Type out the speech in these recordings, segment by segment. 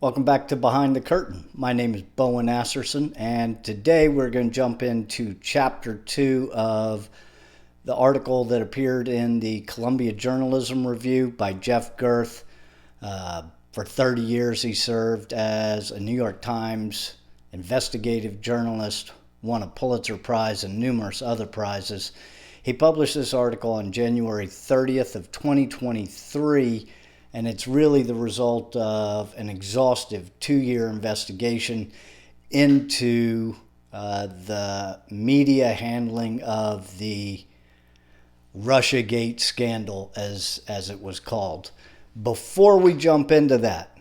Welcome back to Behind the Curtain. My name is Bowen, and today we're going to jump into Chapter 2 of the article that appeared in the Columbia Journalism Review by Jeff Girth. For 30 years he served as a New York Times investigative journalist, won a Pulitzer Prize and numerous other prizes. He published this article on January 30th of 2023, and it's really the result of an exhaustive 2-year investigation into the media handling of the Russiagate scandal, as it was called. Before we jump into that,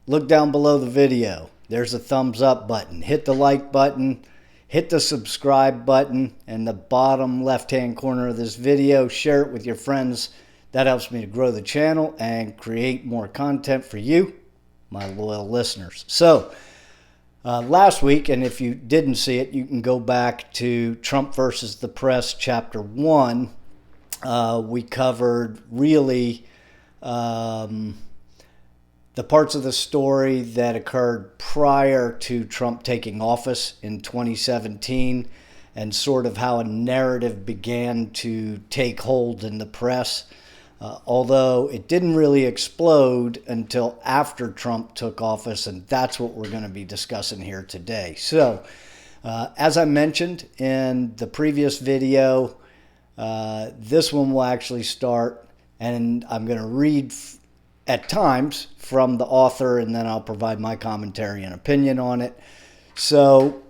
look down below the video. There's a thumbs up button. Hit the like button. Hit the subscribe button in the bottom left-hand corner of this video. Share it with your friends. That helps me to grow the channel and create more content for you, my loyal listeners. So, last week, and if you didn't see it, you can go back to Trump versus the Press, Chapter 1. We covered really the parts of the story that occurred prior to Trump taking office in 2017 and sort of how a narrative began to take hold in the press. Although it didn't really explode until after Trump took office, and that's what we're going to be discussing here today. So, as I mentioned in the previous video, this one will actually start, and I'm going to read at times from the author, and then I'll provide my commentary and opinion on it. So,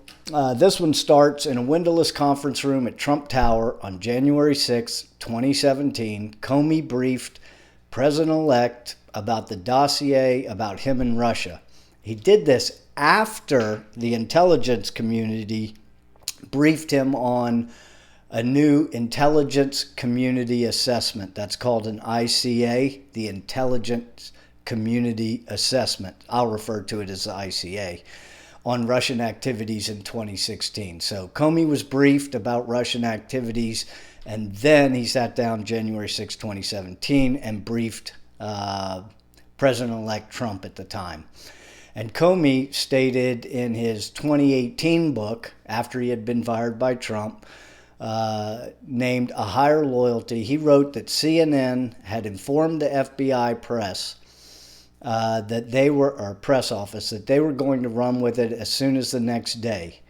this one starts in a windowless conference room at Trump Tower on January 6, 2017. Comey briefed President-elect about the dossier about him and Russia. He did this after the intelligence community briefed him on a new intelligence community assessment. That's called an ICA, the Intelligence Community Assessment. I'll refer to it as the ICA. On Russian activities in 2016. So Comey was briefed about Russian activities, and then he sat down January 6, 2017, and briefed President-elect Trump at the time. And Comey stated in his 2018 book, after he had been fired by Trump, named A Higher Loyalty, he wrote that CNN had informed the FBI press that they were, or press office, that they were going to run with it as soon as the next day.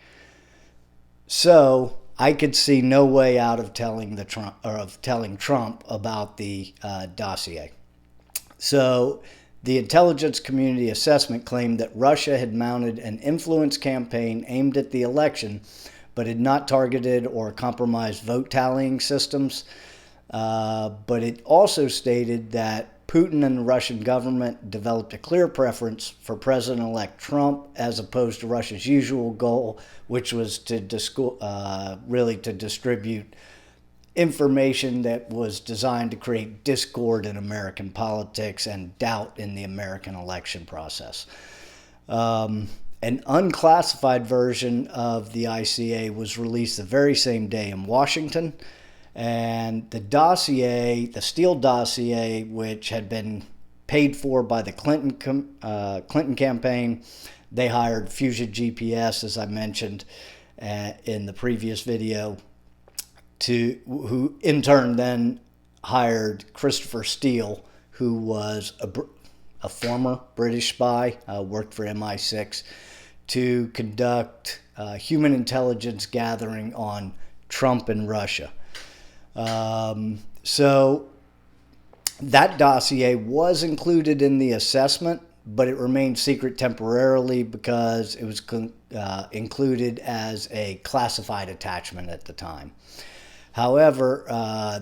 So I could see no way out of telling Trump about the dossier. So the intelligence community assessment claimed that Russia had mounted an influence campaign aimed at the election, but had not targeted or compromised vote tallying systems. But it also stated that Putin and the Russian government developed a clear preference for President-elect Trump as opposed to Russia's usual goal, which was to distribute information that was designed to create discord in American politics and doubt in the American election process. An unclassified version of the ICA was released the very same day in Washington. And the dossier, the Steele dossier, which had been paid for by the Clinton campaign, they hired Fusion GPS, as I mentioned in the previous video, who in turn then hired Christopher Steele, who was a former British spy, worked for MI6, to conduct human intelligence gathering on Trump and Russia. So that dossier was included in the assessment, but it remained secret temporarily because it was included as a classified attachment at the time. However,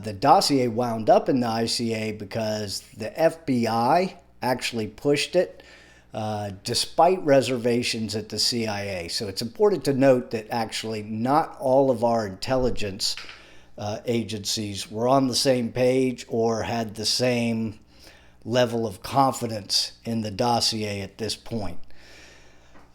the dossier wound up in the ICA because the FBI actually pushed it, despite reservations at the CIA. So it's important to note that actually not all of our intelligence agencies were on the same page or had the same level of confidence in the dossier at this point.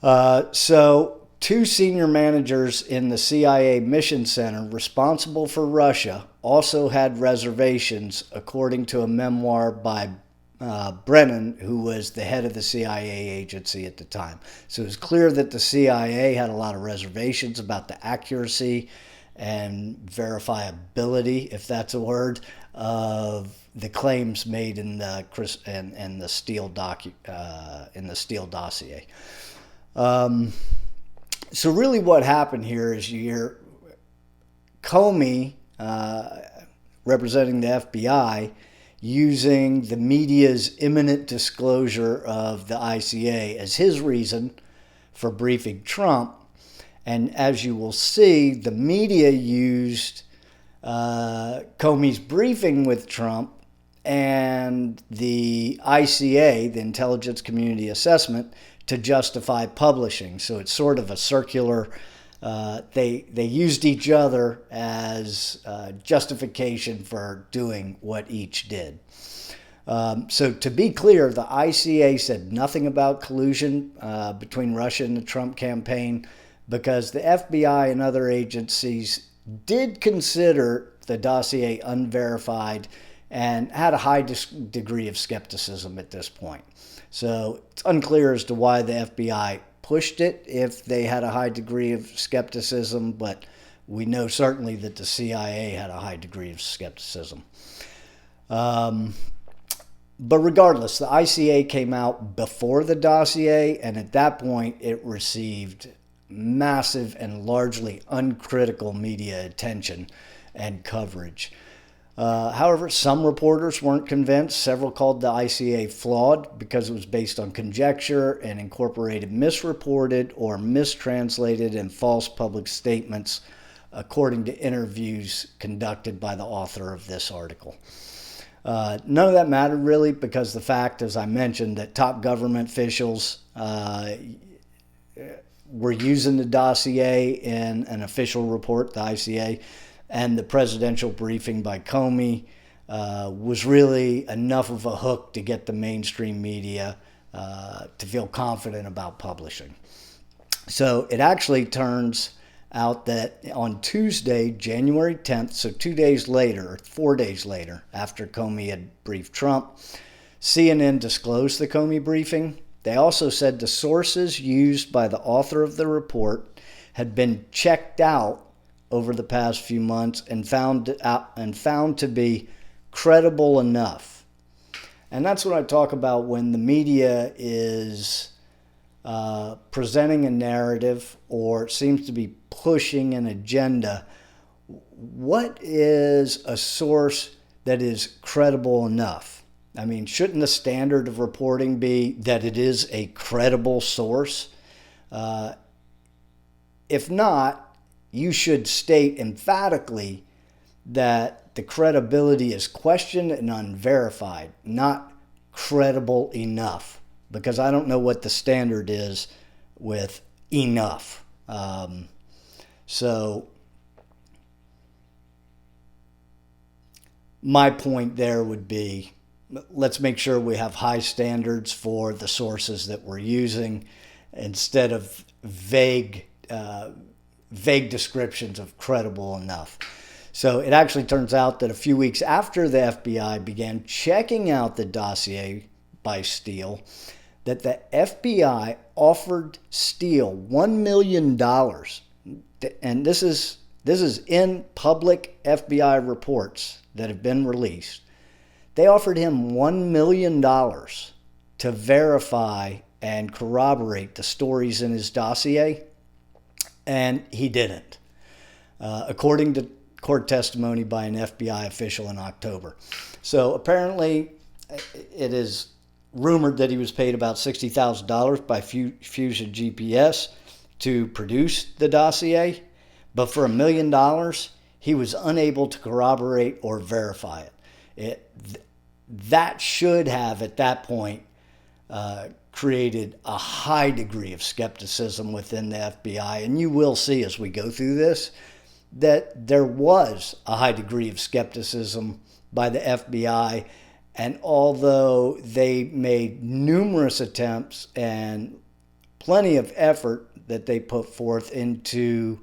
So two senior managers in the CIA Mission Center responsible for Russia also had reservations, according to a memoir by Brennan, who was the head of the CIA agency at the time. So it was clear that the CIA had a lot of reservations about the accuracy and verifiability, if that's a word, of the claims made in the Steele dossier. So really, what happened here is you hear Comey, representing the FBI, using the media's imminent disclosure of the ICA as his reason for briefing Trump. And as you will see, the media used Comey's briefing with Trump and the ICA, the Intelligence Community Assessment, to justify publishing. So it's sort of a circular, they used each other as justification for doing what each did. So to be clear, the ICA said nothing about collusion between Russia and the Trump campaign, because the FBI and other agencies did consider the dossier unverified and had a high degree of skepticism at this point. So it's unclear as to why the FBI pushed it if they had a high degree of skepticism, but we know certainly that the CIA had a high degree of skepticism. But regardless, the ICA came out before the dossier, and at that point it received massive and largely uncritical media attention and coverage. However, some reporters weren't convinced. Several called the ICA flawed because it was based on conjecture and incorporated misreported or mistranslated and false public statements, according to interviews conducted by the author of this article. None of that mattered really, because the fact, as I mentioned, that top government officials were using the dossier in an official report, the ICA, and the presidential briefing by Comey was really enough of a hook to get the mainstream media to feel confident about publishing. So it actually turns out that on Tuesday, January 10th, so 2 days later, or 4 days later, after Comey had briefed Trump, CNN disclosed the Comey briefing. They also said the sources used by the author of the report had been checked out over the past few months and found to be credible enough. And that's what I talk about when the media is presenting a narrative or seems to be pushing an agenda. What is a source that is credible enough? I mean, shouldn't the standard of reporting be that it is a credible source? If not, you should state emphatically that the credibility is questioned and unverified, not credible enough, because I don't know what the standard is with enough. So my point there would be, let's make sure we have high standards for the sources that we're using instead of vague descriptions of credible enough. So it actually turns out that a few weeks after the FBI began checking out the dossier by Steele, that the FBI offered Steele $1 million. And this is in public FBI reports that have been released. They offered him $1 million to verify and corroborate the stories in his dossier, and he didn't, according to court testimony by an FBI official in October. So apparently it is rumored that he was paid about $60,000 by Fusion GPS to produce the dossier, but for $1 million, he was unable to corroborate or verify it. That should have, at that point, created a high degree of skepticism within the FBI. And you will see as we go through this that there was a high degree of skepticism by the FBI. And although they made numerous attempts and plenty of effort that they put forth into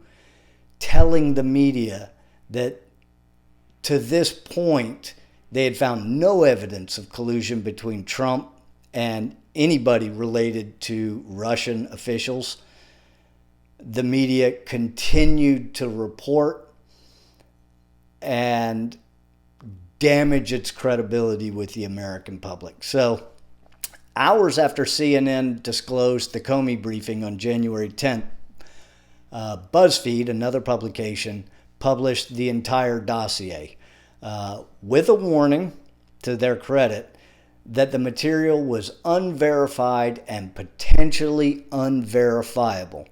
telling the media that to this point They had found no evidence of collusion between Trump and anybody related to Russian officials. The media continued to report and damage its credibility with the American public. So, hours after CNN disclosed the Comey briefing on January 10th, BuzzFeed, another publication, published the entire dossier with a warning, to their credit, that the material was unverified and potentially unverifiable.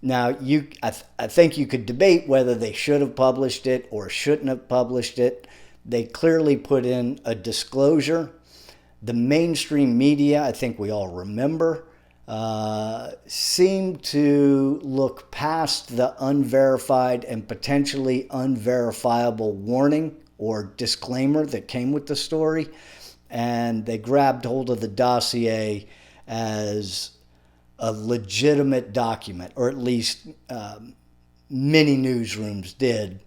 Now, I think you could debate whether they should have published it or shouldn't have published it. They clearly put in a disclosure. The mainstream media, I think we all remember, seemed to look past the unverified and potentially unverifiable warning or disclaimer that came with the story, and they grabbed hold of the dossier as a legitimate document, or at least many newsrooms did,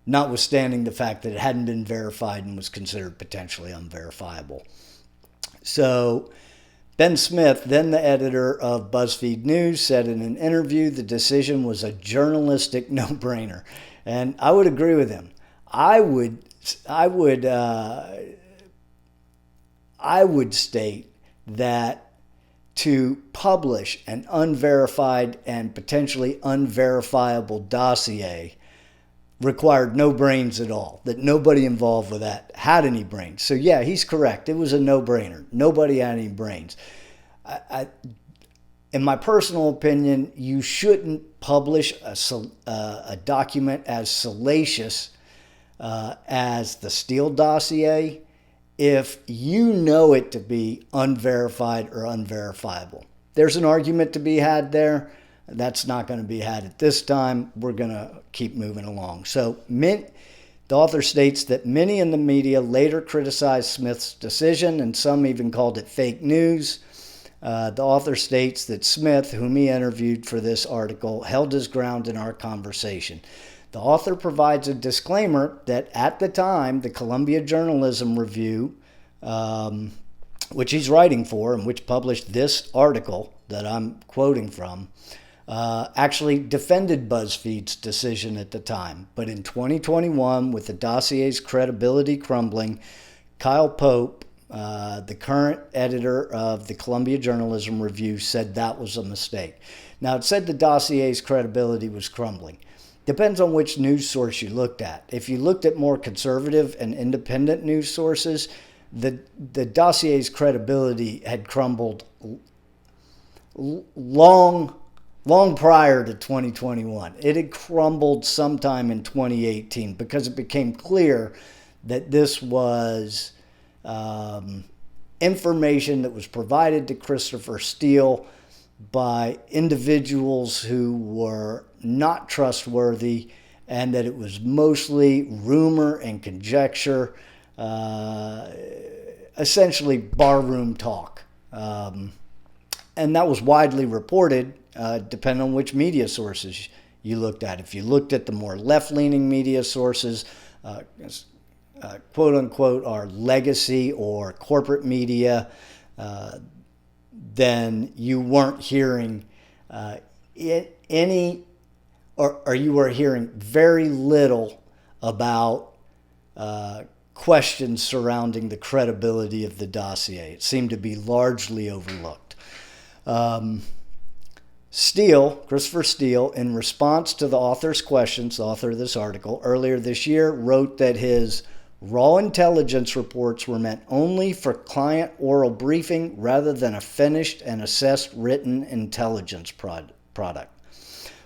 notwithstanding the fact that it hadn't been verified and was considered potentially unverifiable. So Ben Smith, then the editor of BuzzFeed News, said in an interview the decision was a journalistic no-brainer. And I would agree with him. I would state that to publish an unverified and potentially unverifiable dossier required no brains at all, that nobody involved with that had any brains. So yeah, he's correct. It was a no-brainer. Nobody had any brains. In my personal opinion, you shouldn't publish a document as salacious as the Steele dossier if you know it to be unverified or unverifiable. There's an argument to be had there. That's not going to be had at this time. We're going to keep moving along. So the author states that many in the media later criticized Smith's decision, and some even called it fake news. The author states that Smith, whom he interviewed for this article, held his ground in our conversation. The author provides a disclaimer that at the time, the Columbia Journalism Review, which he's writing for and which published this article that I'm quoting from, actually defended BuzzFeed's decision at the time. But in 2021, with the dossier's credibility crumbling, Kyle Pope, the current editor of the Columbia Journalism Review, said that was a mistake. Now, it said the dossier's credibility was crumbling. Depends on which news source you looked at. If you looked at more conservative and independent news sources, the dossier's credibility had crumbled long prior to 2021. It had crumbled sometime in 2018 because it became clear that this was information that was provided to Christopher Steele by individuals who were not trustworthy, and that it was mostly rumor and conjecture, essentially barroom talk. And that was widely reported, depending on which media sources you looked at. If you looked at the more left-leaning media sources, quote-unquote, our legacy or corporate media, then you weren't hearing any, or you were hearing very little about questions surrounding the credibility of the dossier. It seemed to be largely overlooked. Christopher Steele, in response to the author's questions, the author of this article, earlier this year, wrote that his raw intelligence reports were meant only for client oral briefing rather than a finished and assessed written intelligence product.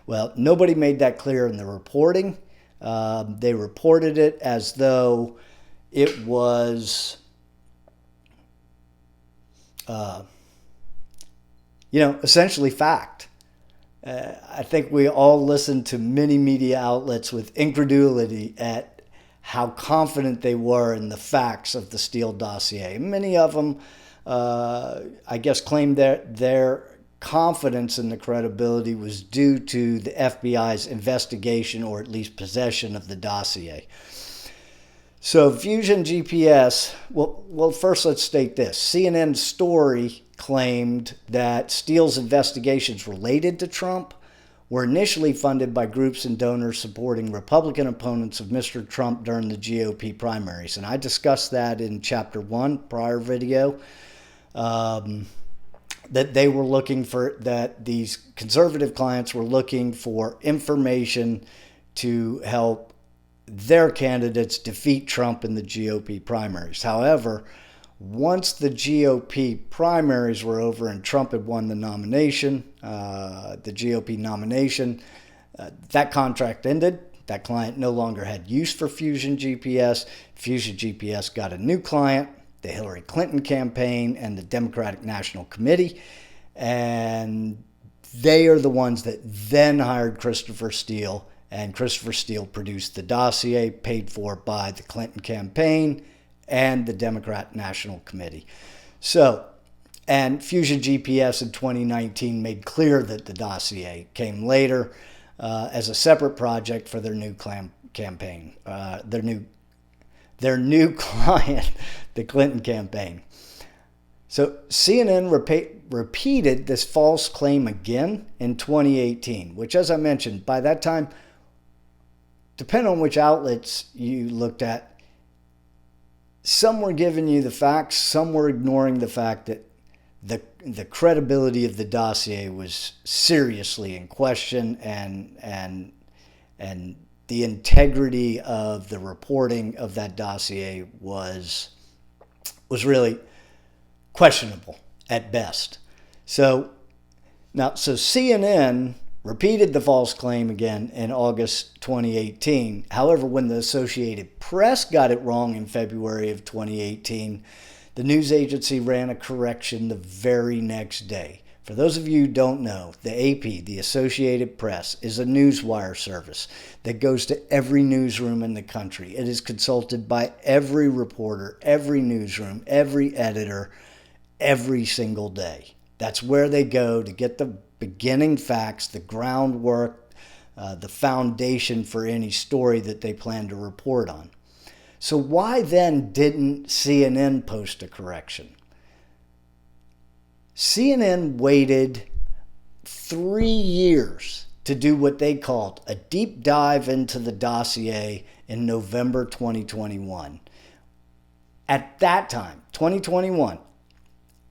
Well, nobody made that clear in the reporting. They reported it as though it was, essentially fact. I think we all listen to many media outlets with incredulity at how confident they were in the facts of the Steele dossier. Many of them, claimed that their confidence in the credibility was due to the FBI's investigation or at least possession of the dossier. So Fusion GPS, well, first let's state this. CNN's story claimed that Steele's investigations related to Trump were initially funded by groups and donors supporting Republican opponents of Mr. Trump during the GOP primaries. And I discussed that in Chapter 1, prior video, that they were looking for, that these conservative clients were looking for information to help their candidates defeat Trump in the GOP primaries. However, once the GOP primaries were over and Trump had won the nomination, the GOP nomination, that contract ended. That client no longer had use for Fusion GPS. Fusion GPS got a new client, the Hillary Clinton campaign and the Democratic National Committee, and they are the ones that then hired Christopher Steele. And Christopher Steele produced the dossier paid for by the Clinton campaign and the Democrat National Committee. So, and Fusion GPS in 2019 made clear that the dossier came later as a separate project for their new campaign, their new client, the Clinton campaign. So CNN repeated this false claim again in 2018, which, as I mentioned, by that time, depending on which outlets you looked at, some were giving you the facts, some were ignoring the fact that the credibility of the dossier was seriously in question, and the integrity of the reporting of that dossier was really questionable at best. So CNN repeated the false claim again in August 2018. However, when the Associated Press got it wrong in February of 2018, the news agency ran a correction the very next day. For those of you who don't know, the AP, the Associated Press, is a newswire service that goes to every newsroom in the country. It is consulted by every reporter, every newsroom, every editor, every single day. That's where they go to get the beginning facts, the groundwork, the foundation for any story that they plan to report on. So why then didn't CNN post a correction? CNN waited 3 years to do what they called a deep dive into the dossier in November 2021. At that time, 2021,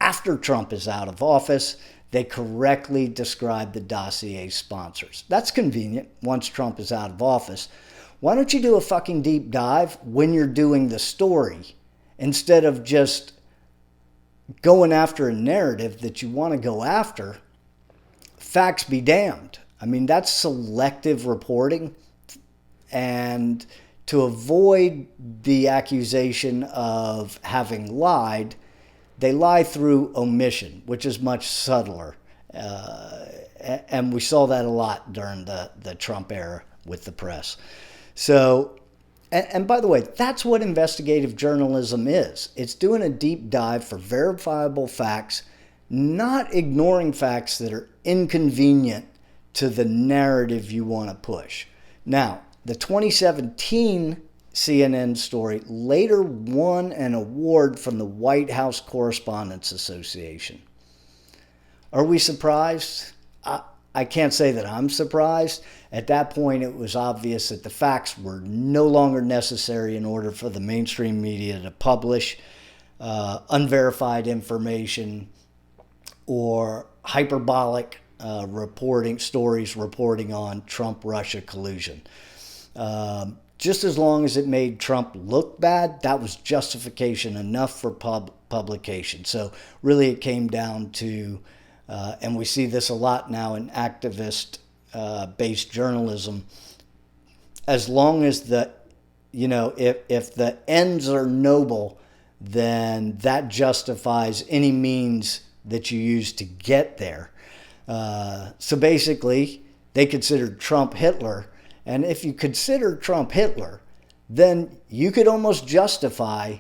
after Trump is out of office, they correctly described the dossier sponsors. That's convenient once Trump is out of office. Why don't you do a fucking deep dive when you're doing the story instead of just going after a narrative that you want to go after? Facts be damned. I mean, that's selective reporting. And to avoid the accusation of having lied, they lie through omission, which is much subtler. And we saw that a lot during the Trump era with the press. So, and by the way, that's what investigative journalism is. It's doing a deep dive for verifiable facts, not ignoring facts that are inconvenient to the narrative you want to push. Now, the 2017 CNN story later won an award from the White House Correspondents Association. Are we surprised? I can't say that I'm surprised. At that point, it was obvious that the facts were no longer necessary in order for the mainstream media to publish unverified information or hyperbolic stories reporting on Trump-Russia collusion. Just as long as it made Trump look bad, that was justification enough for publication. So really it came down to, and we see this a lot now in activist-based journalism, as long as if the ends are noble, then that justifies any means that you use to get there. So basically, they considered Trump Hitler. And if you consider Trump Hitler, then you could almost justify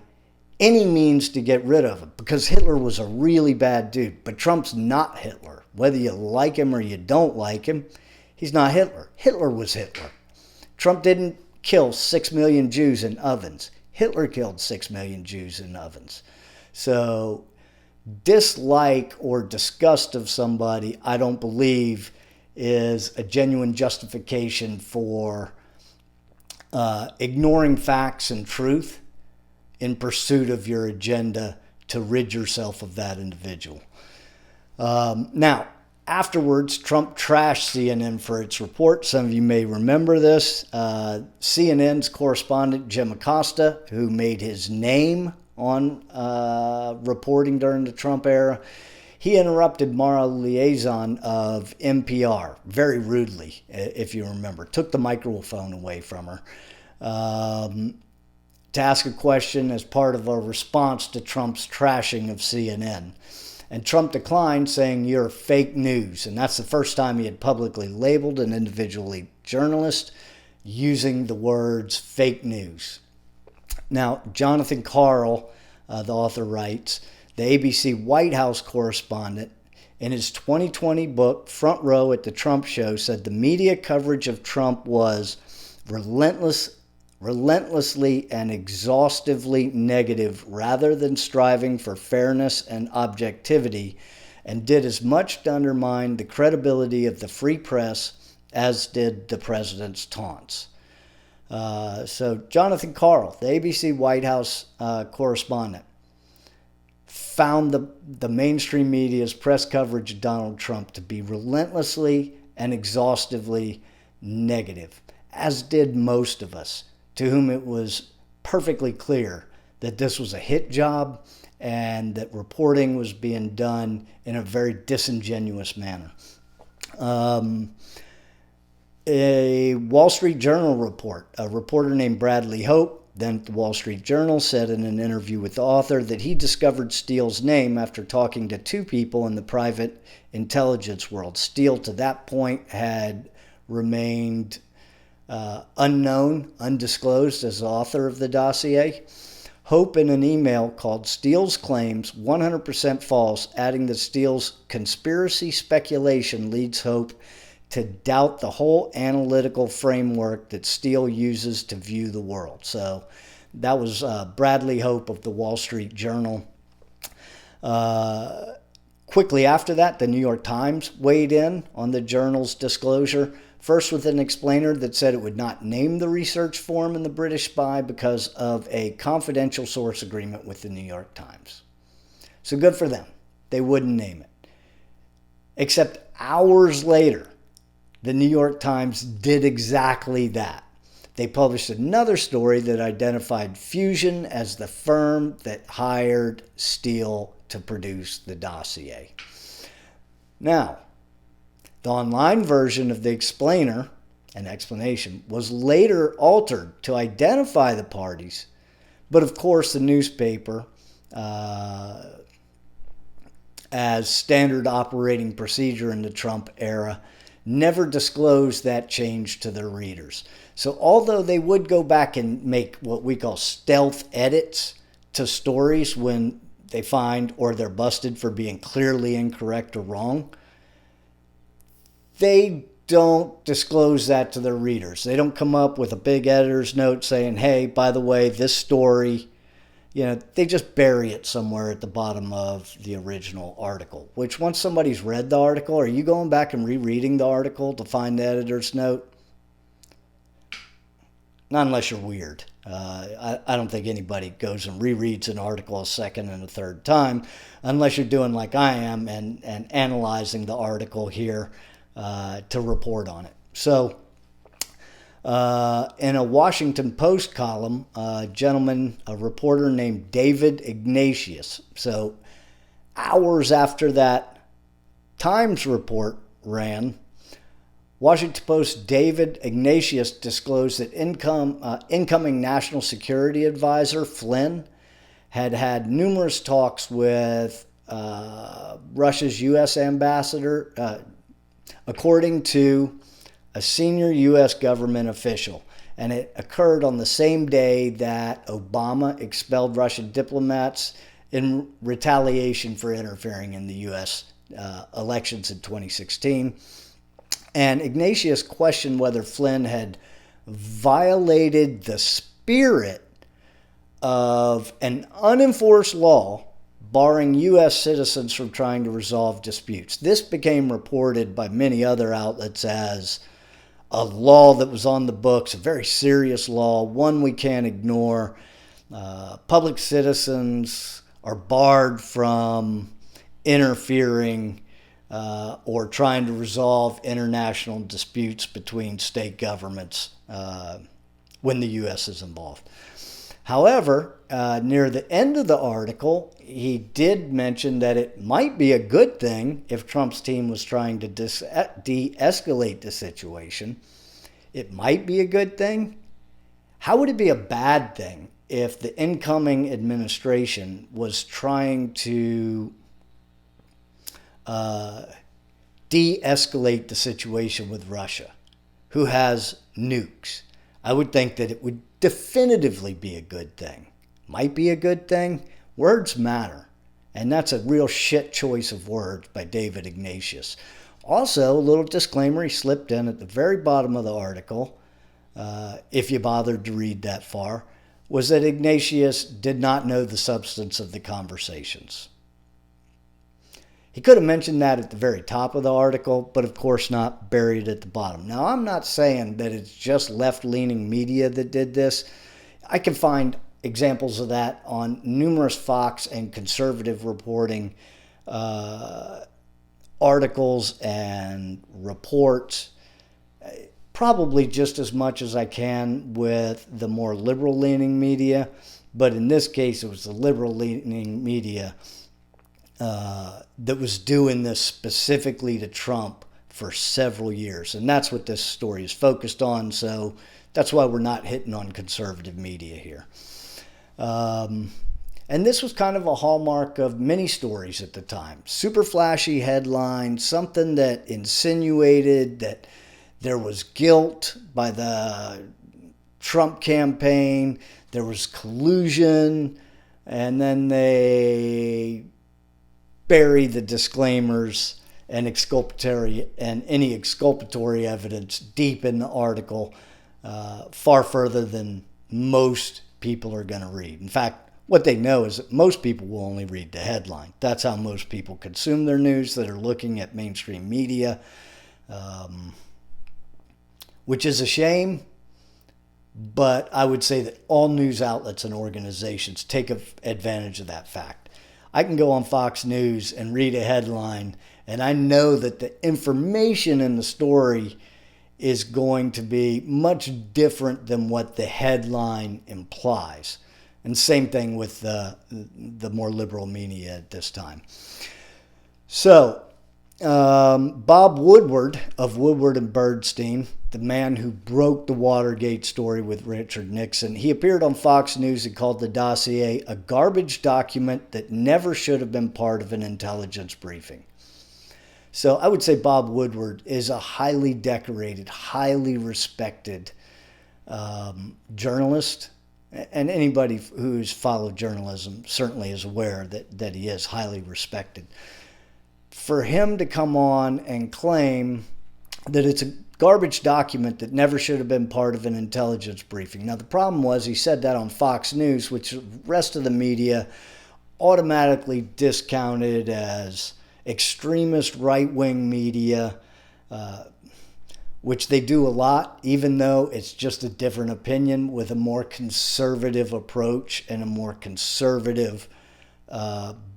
any means to get rid of him, because Hitler was a really bad dude. But Trump's not Hitler. Whether you like him or you don't like him, he's not Hitler. Hitler was Hitler. Trump didn't kill 6 million Jews in ovens. Hitler killed 6 million Jews in ovens. So dislike or disgust of somebody, I don't believe, is a genuine justification for ignoring facts and truth in pursuit of your agenda to rid yourself of that individual. Now, afterwards, Trump trashed CNN for its report. Some of you may remember this. CNN's correspondent, Jim Acosta, who made his name on reporting during the Trump era, he interrupted Mara Liaison of NPR very rudely, if you remember. Took the microphone away from her to ask a question as part of a response to Trump's trashing of CNN. And Trump declined, saying, "You're fake news." And that's the first time he had publicly labeled an individual journalist using the words fake news. Now, Jonathan Karl, the author, writes, the ABC White House correspondent, in his 2020 book, Front Row at the Trump Show, said the media coverage of Trump was relentlessly and exhaustively negative rather than striving for fairness and objectivity, and did as much to undermine the credibility of the free press as did the president's taunts. So Jonathan Karl, the ABC White House correspondent, found the mainstream media's press coverage of Donald Trump to be relentlessly and exhaustively negative, as did most of us, to whom it was perfectly clear that this was a hit job and that reporting was being done in a very disingenuous manner. A Wall Street Journal report, a reporter named Bradley Hope, then at the Wall Street Journal, said in an interview with the author that he discovered Steele's name after talking to two people in the private intelligence world. Steele, to that point, had remained unknown, undisclosed as the author of the dossier. Hope, in an email, called Steele's claims 100% false, adding that Steele's conspiracy speculation leads Hope to doubt the whole analytical framework that Steele uses to view the world. So that was Bradley Hope of the Wall Street Journal. Quickly after that, the New York Times weighed in on the journal's disclosure, first with an explainer that said it would not name the research firm in the British spy because of a confidential source agreement with the New York Times. So good for them. They wouldn't name it. Except hours later, the New York Times did exactly that. They published another story that identified Fusion as the firm that hired Steele to produce the dossier. Now, the online version of the explainer, an explanation, was later altered to identify the parties, but of course the newspaper, as standard operating procedure in the Trump era, never disclosed that change to their readers. So although they would go back and make what we call stealth edits to stories when they find or they're busted for being clearly incorrect or wrong, they don't disclose that to their readers. They don't come up with a big editor's note saying, hey, by the way, this story, they just bury it somewhere at the bottom of the original article, which once somebody's read the article, are you going back and rereading the article to find the editor's note? Not unless you're weird. I don't think anybody goes and rereads an article a second and a third time, unless you're doing like I am and analyzing the article here to report on it. So in a Washington Post column, a reporter named David Ignatius, so hours after that Times report ran, Washington Post David Ignatius disclosed that incoming National Security Advisor Flynn had numerous talks with Russia's U.S. ambassador, according to a senior U.S. government official. And it occurred on the same day that Obama expelled Russian diplomats in retaliation for interfering in the U.S. Elections in 2016. And Ignatius questioned whether Flynn had violated the spirit of an unenforced law barring U.S. citizens from trying to resolve disputes. This became reported by many other outlets as a law that was on the books, a very serious law, one we can't ignore. Public citizens are barred from interfering or trying to resolve international disputes between state governments when the U.S. is involved. However, near the end of the article, he did mention that it might be a good thing if Trump's team was trying to de-escalate the situation. It might be a good thing. How would it be a bad thing if the incoming administration was trying to de-escalate the situation with Russia, who has nukes? I would think that it would definitively be a good thing. Might be a good thing. Words matter. And that's a real shit choice of words by David Ignatius. Also, a little disclaimer he slipped in at the very bottom of the article, if you bothered to read that far, was that Ignatius did not know the substance of the conversations. He could have mentioned that at the very top of the article, but of course not buried at the bottom. Now, I'm not saying that it's just left-leaning media that did this. I can find examples of that on numerous Fox and conservative reporting articles and reports, probably just as much as I can with the more liberal-leaning media, but in this case it was the liberal-leaning media that was doing this specifically to Trump for several years. And that's what this story is focused on, so that's why we're not hitting on conservative media here. And this was kind of a hallmark of many stories at the time. Super flashy headlines, something that insinuated that there was guilt by the Trump campaign, there was collusion, and then they bury the disclaimers and any exculpatory evidence deep in the article, far further than most people are going to read. In fact, what they know is that most people will only read the headline. That's how most people consume their news that are looking at mainstream media, which is a shame. But I would say that all news outlets and organizations take advantage of that fact. I can go on Fox News and read a headline, and I know that the information in the story is going to be much different than what the headline implies. And same thing with the more liberal media at this time. So, Bob Woodward of Woodward and Bernstein, the man who broke the Watergate story with Richard Nixon, he appeared on Fox News and called the dossier a garbage document that never should have been part of an intelligence briefing. So I would say Bob Woodward is a highly decorated, highly respected journalist. And anybody who's followed journalism certainly is aware that he is highly respected. For him to come on and claim that it's a garbage document that never should have been part of an intelligence briefing. Now, the problem was he said that on Fox News, which the rest of the media automatically discounted as extremist right-wing media, which they do a lot, even though it's just a different opinion with a more conservative approach and a more conservative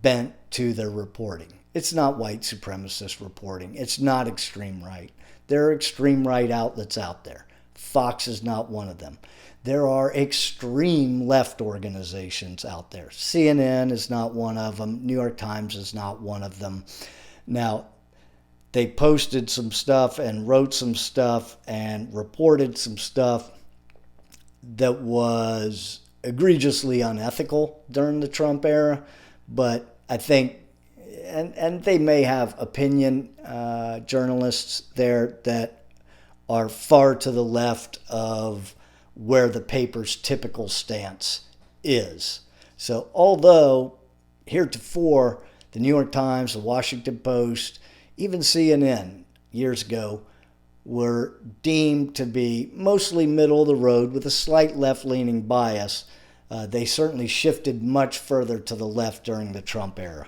bent to their reporting. It's not white supremacist reporting. It's not extreme right. There are extreme right outlets out there. Fox is not one of them. There are extreme left organizations out there. CNN is not one of them. New York Times is not one of them. Now, they posted some stuff and wrote some stuff and reported some stuff that was egregiously unethical during the Trump era. But I think, and they may have opinion journalists there that are far to the left of where the paper's typical stance is. So although heretofore the New York Times, the Washington Post, even CNN years ago were deemed to be mostly middle of the road with a slight left-leaning bias, They certainly shifted much further to the left during the Trump era.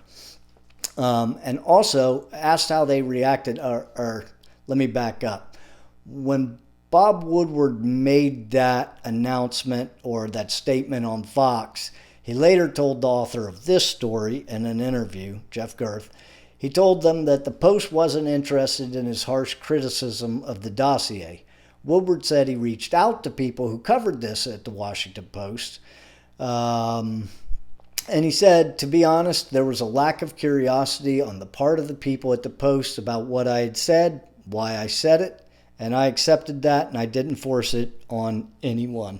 And also asked how they reacted, or let me back up. When Bob Woodward made that announcement or that statement on Fox, he later told the author of this story in an interview, Jeff Girth, he told them that the Post wasn't interested in his harsh criticism of the dossier. Woodward said he reached out to people who covered this at the Washington Post. And he said, to be honest, there was a lack of curiosity on the part of the people at the Post about what I had said, why I said it, and I accepted that, and I didn't force it on anyone.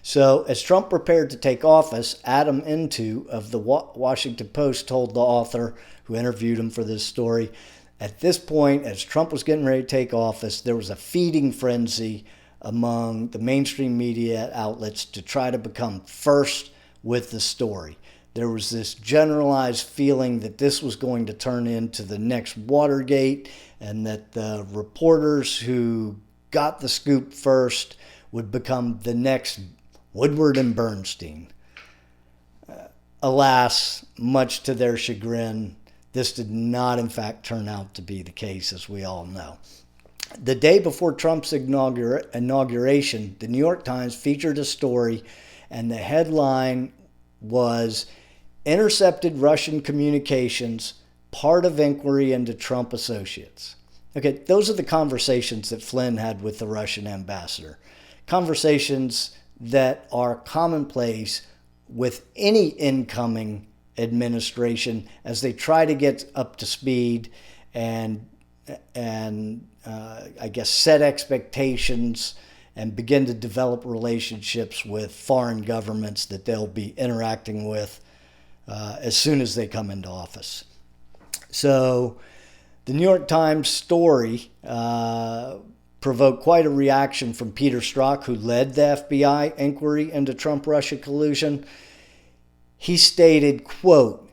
So as Trump prepared to take office, Adam Intu of the Washington Post told the author who interviewed him for this story, at this point, as Trump was getting ready to take office, there was a feeding frenzy among the mainstream media outlets to try to become first with the story. There was this generalized feeling that this was going to turn into the next Watergate, and that the reporters who got the scoop first would become the next Woodward and Bernstein. Alas, much to their chagrin, this did not in fact turn out to be the case, as we all know. The day before Trump's inauguration, the New York Times featured a story, and the headline was, "Intercepted Russian Communications, Part of Inquiry into Trump Associates." Okay, those are the conversations that Flynn had with the Russian ambassador. Conversations that are commonplace with any incoming administration as they try to get up to speed and I guess set expectations and begin to develop relationships with foreign governments that they'll be interacting with as soon as they come into office. So the New York Times story provoked quite a reaction from Peter Strzok, who led the FBI inquiry into Trump-Russia collusion. He stated, quote,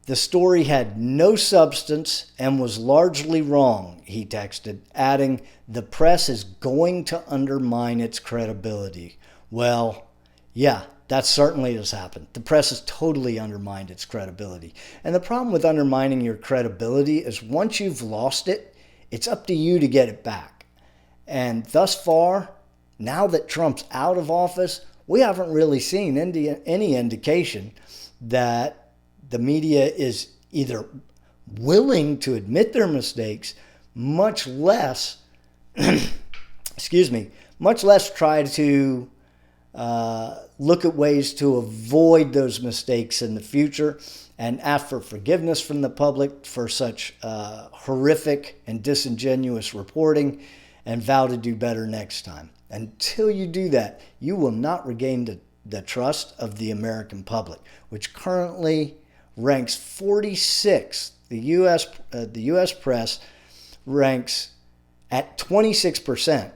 "The story had no substance and was largely wrong," he texted, adding, "The press is going to undermine its credibility." Well, yeah, that certainly has happened. The press has totally undermined its credibility. And the problem with undermining your credibility is once you've lost it, it's up to you to get it back. And thus far, now that Trump's out of office, we haven't really seen any indication that the media is either willing to admit their mistakes, much less, much less try to look at ways to avoid those mistakes in the future and ask for forgiveness from the public for such horrific and disingenuous reporting and vow to do better next time. Until you do that, you will not regain the trust of the American public, which currently ranks 46th. The U.S. press ranks at 26%.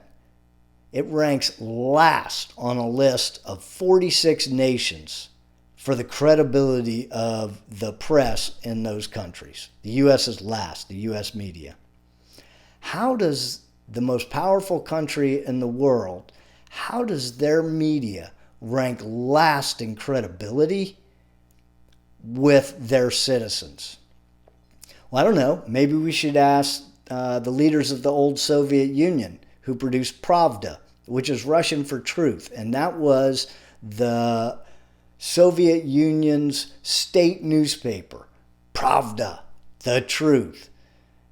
It ranks last on a list of 46 nations for the credibility of the press in those countries. The U.S. is last, the U.S. media. How does the most powerful country in the world, how does their media rank last in credibility with their citizens? Well, I don't know. Maybe we should ask the leaders of the old Soviet Union who produced Pravda, which is Russian for truth. And that was the Soviet Union's state newspaper, Pravda, the truth.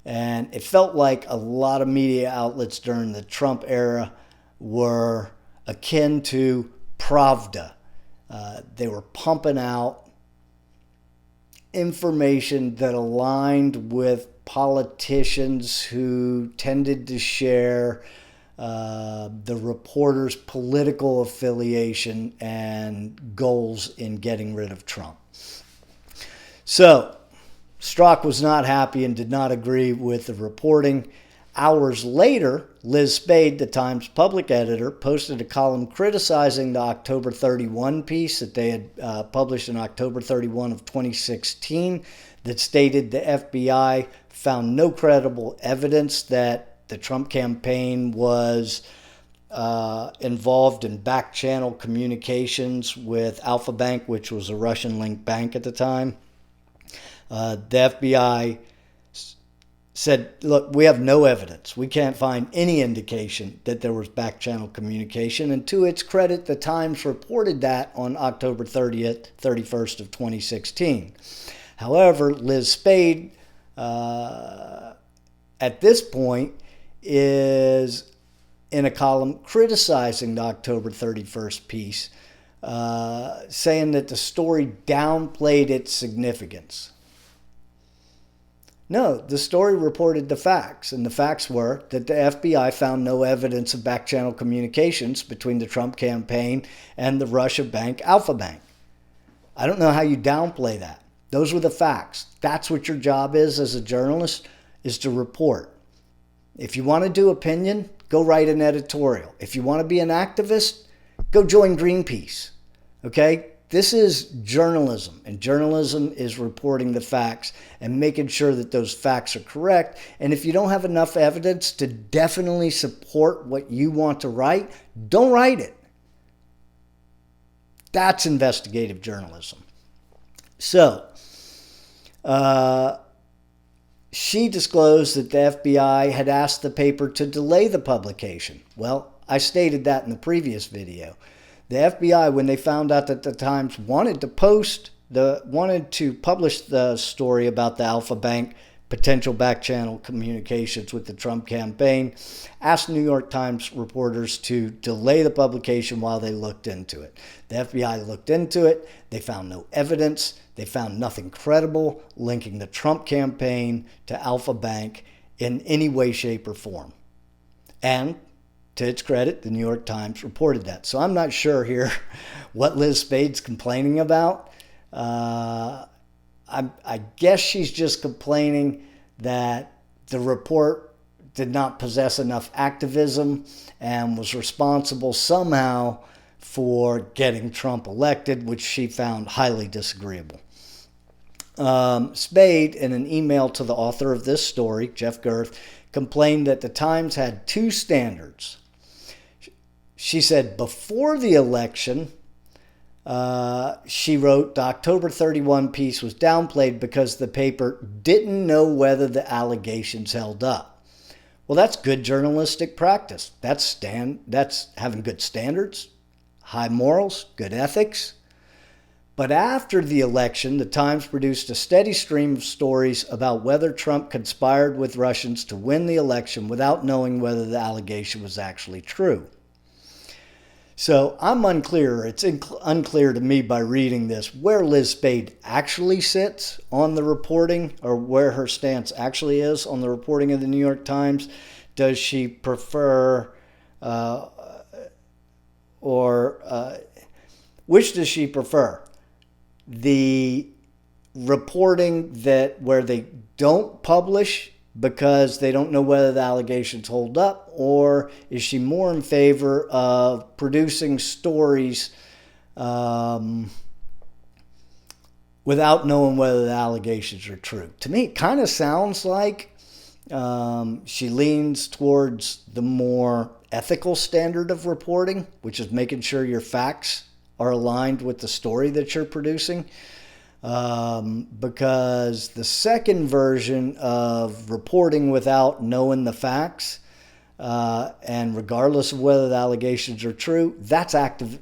And it felt like a lot of media outlets during the Trump era were akin to Pravda. They were pumping out information that aligned with politicians who tended to share the reporter's political affiliation and goals in getting rid of Trump. So, Strzok was not happy and did not agree with the reporting. Hours later, Liz Spade, the Times public editor, posted a column criticizing the October 31 piece that they had published in October 31 of 2016 that stated the FBI found no credible evidence that the Trump campaign was involved in back channel communications with Alpha Bank, which was a Russian-linked bank at the time. The FBI said, look, we have no evidence. We can't find any indication that there was back channel communication. And to its credit, the Times reported that on October 31st of 2016. However, Liz Spade, at this point, is in a column criticizing the October 31st piece, saying that the story downplayed its significance. No, the story reported the facts, and the facts were that the FBI found no evidence of back-channel communications between the Trump campaign and the Russia bank, Alpha Bank. I don't know how you downplay that. Those were the facts. That's what your job is as a journalist, is to report. If you want to do opinion, go write an editorial. If you want to be an activist, go join Greenpeace. Okay? This is journalism, and journalism is reporting the facts and making sure that those facts are correct. And if you don't have enough evidence to definitely support what you want to write, don't write it. That's investigative journalism. So, she disclosed that the FBI had asked the paper to delay the publication. Well, I stated that in the previous video. The FBI, when they found out that the Times wanted to publish the story about the Alpha Bank potential back-channel communications with the Trump campaign, asked New York Times reporters to delay the publication while they looked into it. The FBI looked into it. They found no evidence. They found nothing credible linking the Trump campaign to Alpha Bank in any way, shape, or form. And to its credit, the New York Times reported that. So I'm not sure here what Liz Spade's complaining about. I guess she's just complaining that the report did not possess enough activism and was responsible somehow for getting Trump elected, which she found highly disagreeable. Spade, in an email to the author of this story, Jeff Girth, complained that the Times had two standards. She said before the election, she wrote, the October 31 piece was downplayed because the paper didn't know whether the allegations held up. Well, that's good journalistic practice. That's having good standards, high morals, good ethics. But after the election, the Times produced a steady stream of stories about whether Trump conspired with Russians to win the election without knowing whether the allegation was actually true. So I'm unclear. It's unclear to me by reading this where Liz Spade actually sits on the reporting, or where her stance actually is on the reporting of the New York Times. Does she prefer, which does she prefer? The reporting that where they don't publish because they don't know whether the allegations hold up, or is she more in favor of producing stories without knowing whether the allegations are true? To me, it kind of sounds like she leans towards the more ethical standard of reporting, which is making sure your facts are aligned with the story that you're producing. Because the second version of reporting without knowing the facts, and regardless of whether the allegations are true, that's activism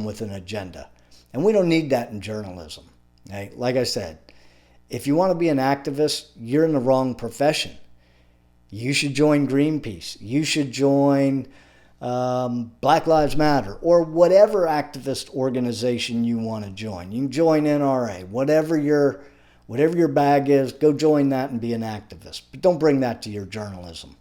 with an agenda. And we don't need that in journalism. Okay? Like I said, if you want to be an activist, you're in the wrong profession. You should join Greenpeace. You should join Black Lives Matter, or whatever activist organization you want to join. You can join NRA, whatever your bag is, go join that and be an activist. But don't bring that to your journalism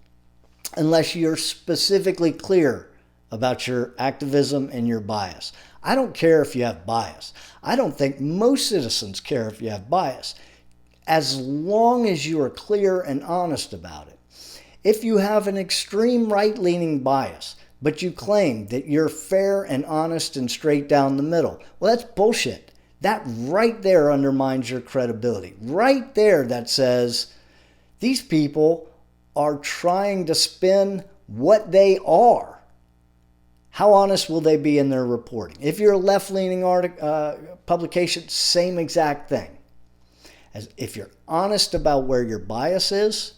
unless you're specifically clear about your activism and your bias. I don't care if you have bias. I don't think most citizens care if you have bias, as long as you are clear and honest about it. If you have an extreme right-leaning bias, but you claim that you're fair and honest and straight down the middle, well, that's bullshit. That right there undermines your credibility. Right there, that says these people are trying to spin what they are, how honest will they be in their reporting? If you're a left-leaning publication, same exact thing. As if you're honest about where your bias is,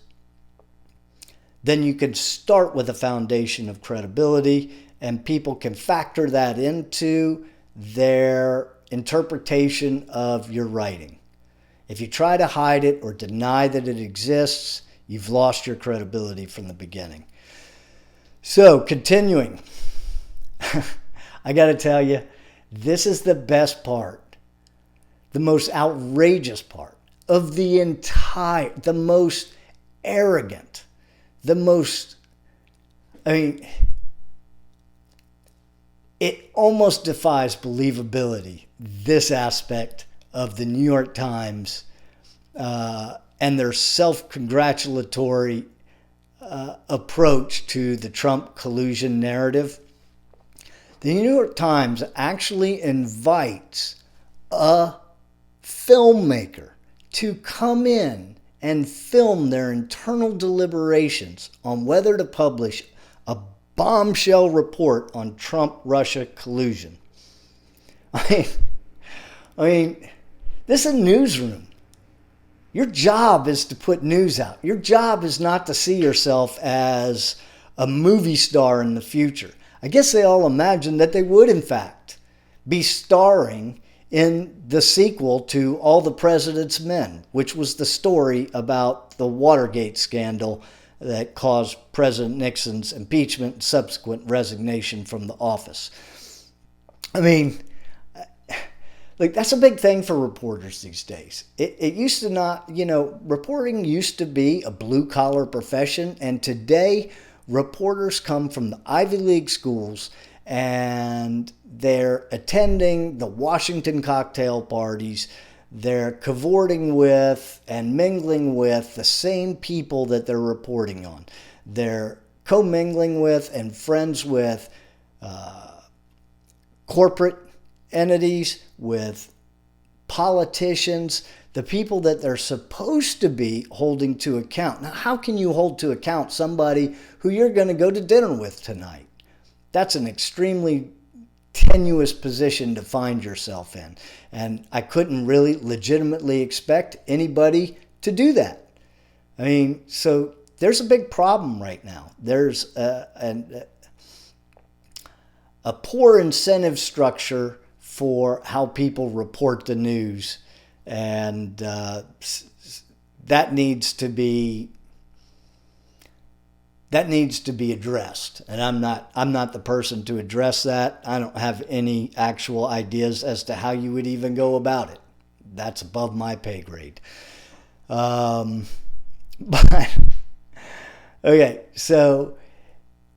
then you can start with a foundation of credibility, and people can factor that into their interpretation of your writing. If you try to hide it or deny that it exists, you've lost your credibility from the beginning. So, continuing, I got to tell you, this is the best part, the most outrageous part of the entire, the most arrogant, the most, it almost defies believability, this aspect of the New York Times and their self-congratulatory approach to the Trump collusion narrative. The New York Times actually invites a filmmaker to come in and film their internal deliberations on whether to publish a bombshell report on Trump-Russia collusion. I mean, this is a newsroom. Your job is to put news out. Your job is not to see yourself as a movie star in the future. I guess they all imagined that they would, in fact, be starring in the sequel to All the President's Men, which was the story about the Watergate scandal that caused President Nixon's impeachment and subsequent resignation from the office. I mean, like, that's a big thing for reporters these days. It used to not, reporting used to be a blue-collar profession, and today reporters come from the Ivy League schools and they're attending the Washington cocktail parties. They're cavorting with and mingling with the same people that they're reporting on. They're commingling with and friends with corporate entities, with politicians, the people that they're supposed to be holding to account. Now, how can you hold to account somebody who you're going to go to dinner with tonight? That's an extremely tenuous position to find yourself in. And I couldn't really legitimately expect anybody to do that. I mean, so there's a big problem right now. There's a poor incentive structure for how people report the news, and that needs to be addressed. And I'm not the person to address that. I don't have any actual ideas as to how you would even go about it. That's above my pay grade. But okay, so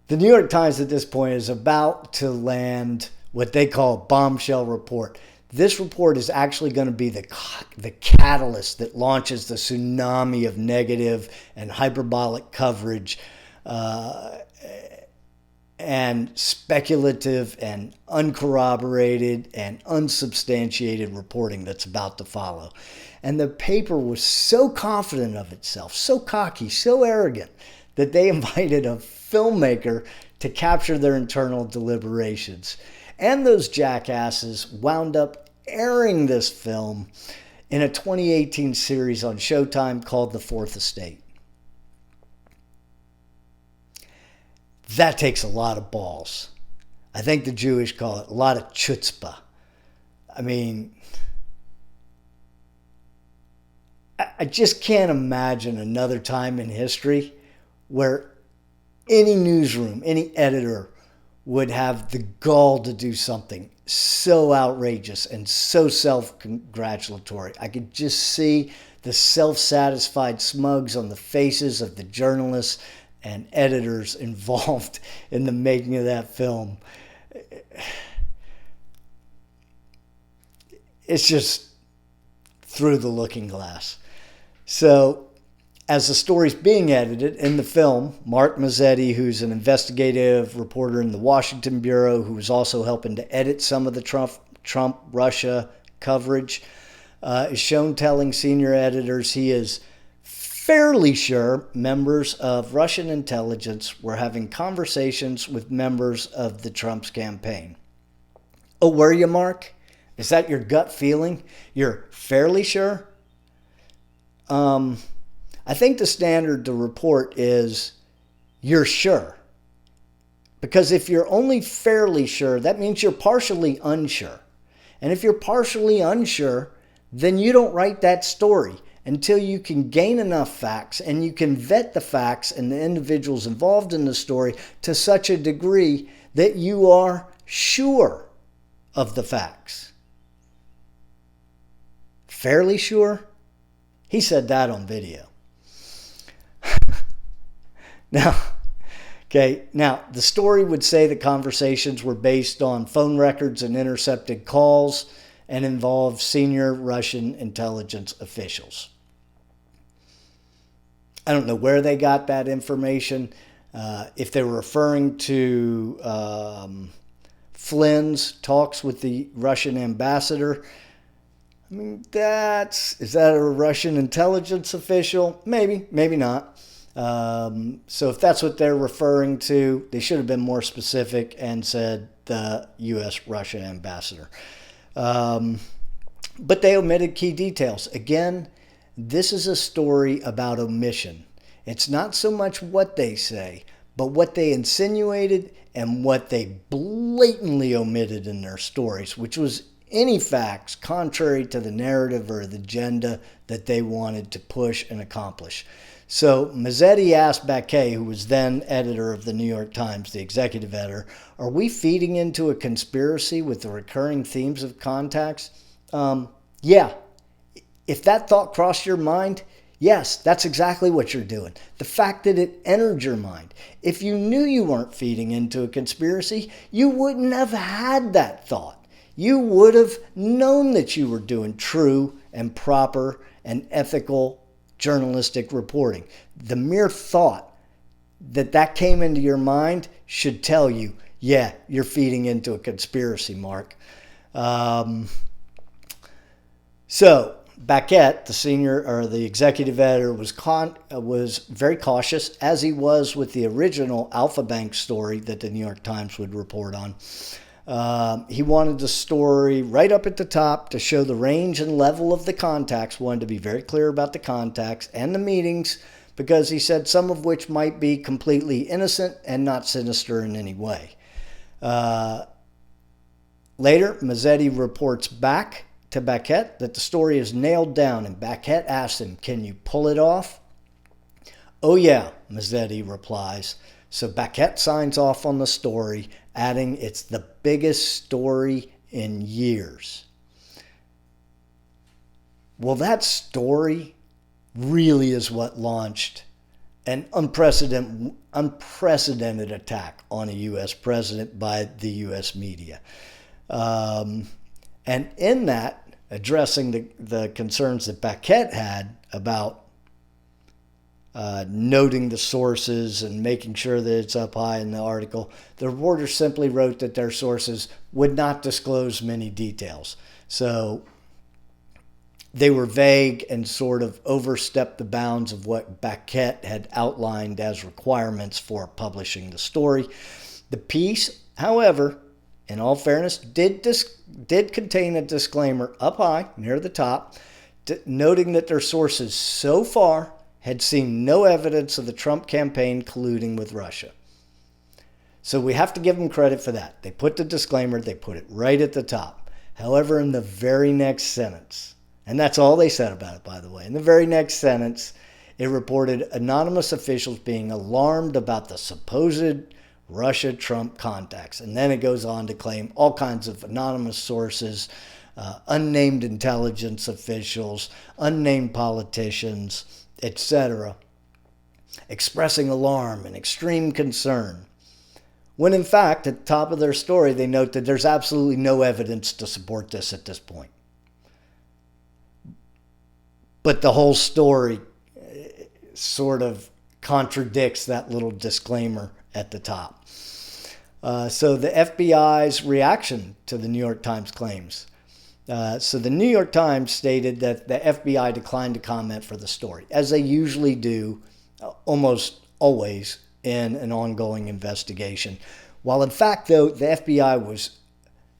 the New York Times at this point is about to land what they call a bombshell report. This report is actually going to be the catalyst that launches the tsunami of negative and hyperbolic coverage and speculative and uncorroborated and unsubstantiated reporting that's about to follow. And the paper was so confident of itself, so cocky, so arrogant, that they invited a filmmaker to capture their internal deliberations. And those jackasses wound up airing this film in a 2018 series on Showtime called The Fourth Estate. That takes a lot of balls. I think the Jewish call it a lot of chutzpah. I mean, I just can't imagine another time in history where any newsroom, any editor would have the gall to do something so outrageous and so self-congratulatory. I could just see the self-satisfied smugs on the faces of the journalists and editors involved in the making of that film. It's just through the looking glass. So, as the story's being edited in the film, Mark Mazzetti, who's an investigative reporter in the Washington Bureau, who was also helping to edit some of the Trump-Russia coverage, is shown telling senior editors he is fairly sure members of Russian intelligence were having conversations with members of the Trump's campaign. Oh, were you, Mark? Is that your gut feeling? You're fairly sure? I think the standard to report is you're sure. Because if you're only fairly sure, that means you're partially unsure. And if you're partially unsure, then you don't write that story until you can gain enough facts and you can vet the facts and the individuals involved in the story to such a degree that you are sure of the facts. Fairly sure? He said that on video. Now, the story would say the conversations were based on phone records and intercepted calls and involved senior Russian intelligence officials. I don't know where they got that information. If they were referring to Flynn's talks with the Russian ambassador, I mean, is that a Russian intelligence official? Maybe, maybe not. So if that's what they're referring to, they should have been more specific and said the U.S.-Russia ambassador. But they omitted key details. Again, this is a story about omission. It's not so much what they say, but what they insinuated and what they blatantly omitted in their stories, which was any facts contrary to the narrative or the agenda that they wanted to push and accomplish. So Mazzetti asked Baquet, who was then editor of the New York Times, the executive editor, are we feeding into a conspiracy with the recurring themes of contacts? Yeah. If that thought crossed your mind, yes, that's exactly what you're doing. The fact that it entered your mind. If you knew you weren't feeding into a conspiracy, you wouldn't have had that thought. You would have known that you were doing true and proper and ethical journalistic reporting. The mere thought that that came into your mind should tell you, yeah, you're feeding into a conspiracy, Mark. So Baquet, the senior or the executive editor, was very cautious, as he was with the original Alpha Bank story that the New York Times would report on. He wanted the story right up at the top to show the range and level of the contacts, wanted to be very clear about the contacts and the meetings, because he said some of which might be completely innocent and not sinister in any way. Later, Mazzetti reports back to Baquet that the story is nailed down, and Baquet asks him, can you pull it off? Oh yeah, Mazzetti replies. So Baquet signs off on the story, adding it's the biggest story in years. Well, that story really is what launched an unprecedented attack on a U.S. president by the U.S. media. And in that, addressing the concerns that Baquet had about noting the sources and making sure that it's up high in the article, the reporter simply wrote that their sources would not disclose many details. So they were vague and sort of overstepped the bounds of what Baquet had outlined as requirements for publishing the story. The piece, however, in all fairness, did contain a disclaimer up high, near the top, noting that their sources so far had seen no evidence of the Trump campaign colluding with Russia. So we have to give them credit for that. They put the disclaimer, they put it right at the top. However, in the very next sentence, and that's all they said about it, by the way, in the very next sentence, it reported anonymous officials being alarmed about the supposed Russia-Trump contacts. And then it goes on to claim all kinds of anonymous sources, unnamed intelligence officials, unnamed politicians, etc., expressing alarm and extreme concern. When in fact, at the top of their story, they note that there's absolutely no evidence to support this at this point. But the whole story sort of contradicts that little disclaimer at the top. So the FBI's reaction to the New York Times claims. So the New York Times stated that the FBI declined to comment for the story, as they usually do almost always in an ongoing investigation. While in fact, though, the FBI was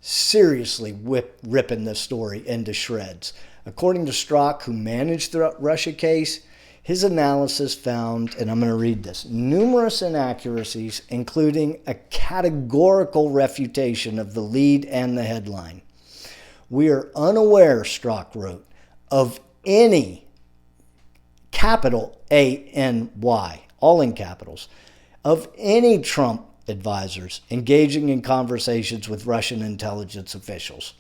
seriously ripping this story into shreds. According to Strzok, who managed the Russia case, his analysis found, and I'm going to read this, numerous inaccuracies, including a categorical refutation of the lead and the headline. We are unaware, Strzok wrote, of any, capital A-N-Y, all in capitals, of any Trump advisors engaging in conversations with Russian intelligence officials.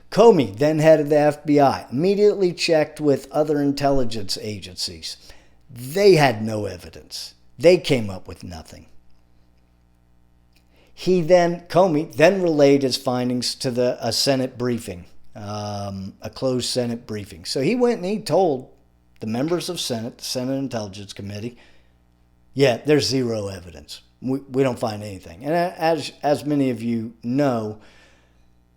Comey, then head of the FBI, immediately checked with other intelligence agencies. They had no evidence. They came up with nothing. Comey then relayed his findings to a Senate briefing, a closed Senate briefing. So he went and he told the members of the Senate Intelligence Committee, yeah, there's zero evidence. We don't find anything. And as many of you know,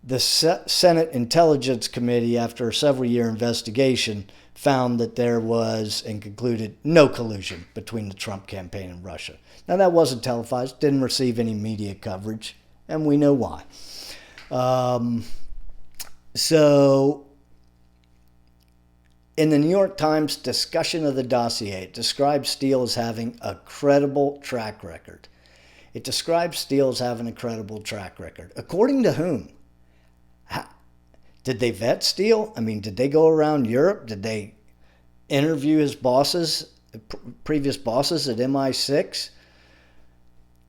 the Senate Intelligence Committee, after a several-year investigation, found that there was and concluded no collusion between the Trump campaign and Russia. Now, that wasn't televised, didn't receive any media coverage, and we know why. So, in the New York Times discussion of the dossier, it describes Steele as having a credible track record. It describes Steele as having a credible track record. According to whom? Did they vet Steele? I mean, did they go around Europe? Did they interview his bosses, previous bosses at MI6?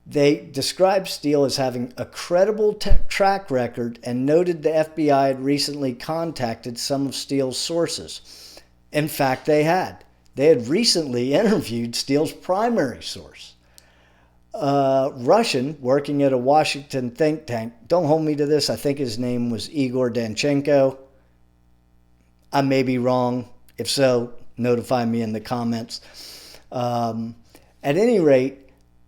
They described Steele as having a credible track record and noted the FBI had recently contacted some of Steele's sources. In fact, they had. They had recently interviewed Steele's primary source, Russian working at a Washington think tank. Don't hold me to this. I think his name was Igor Danchenko. I may be wrong. If so, notify me in the comments. At any rate,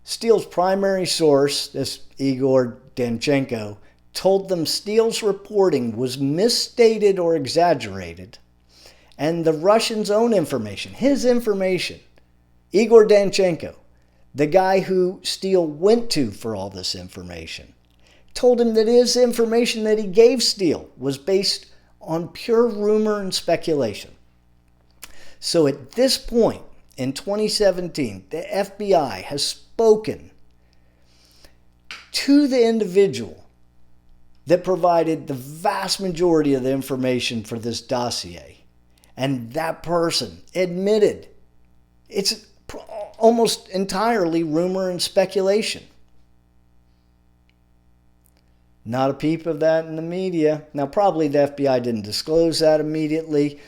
Steele's primary source, this Igor Danchenko, told them Steele's reporting was misstated or exaggerated, and the Russians' own information, his information, Igor Danchenko, the guy who Steele went to for all this information, told him that his information that he gave Steele was based on pure rumor and speculation. So at this point in 2017, the FBI has spoken to the individual that provided the vast majority of the information for this dossier. And that person admitted it's almost entirely rumor and speculation. Not a peep of that in the media. Now, probably the FBI didn't disclose that immediately,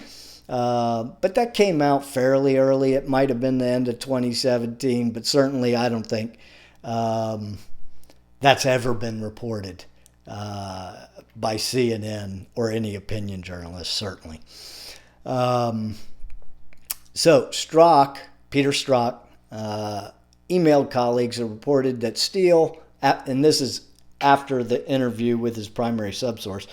but that came out fairly early. It might have been the end of 2017, but certainly I don't think that's ever been reported by CNN or any opinion journalist, certainly. So Peter Strzok, emailed colleagues and reported that Steele, and this is after the interview with his primary subsource,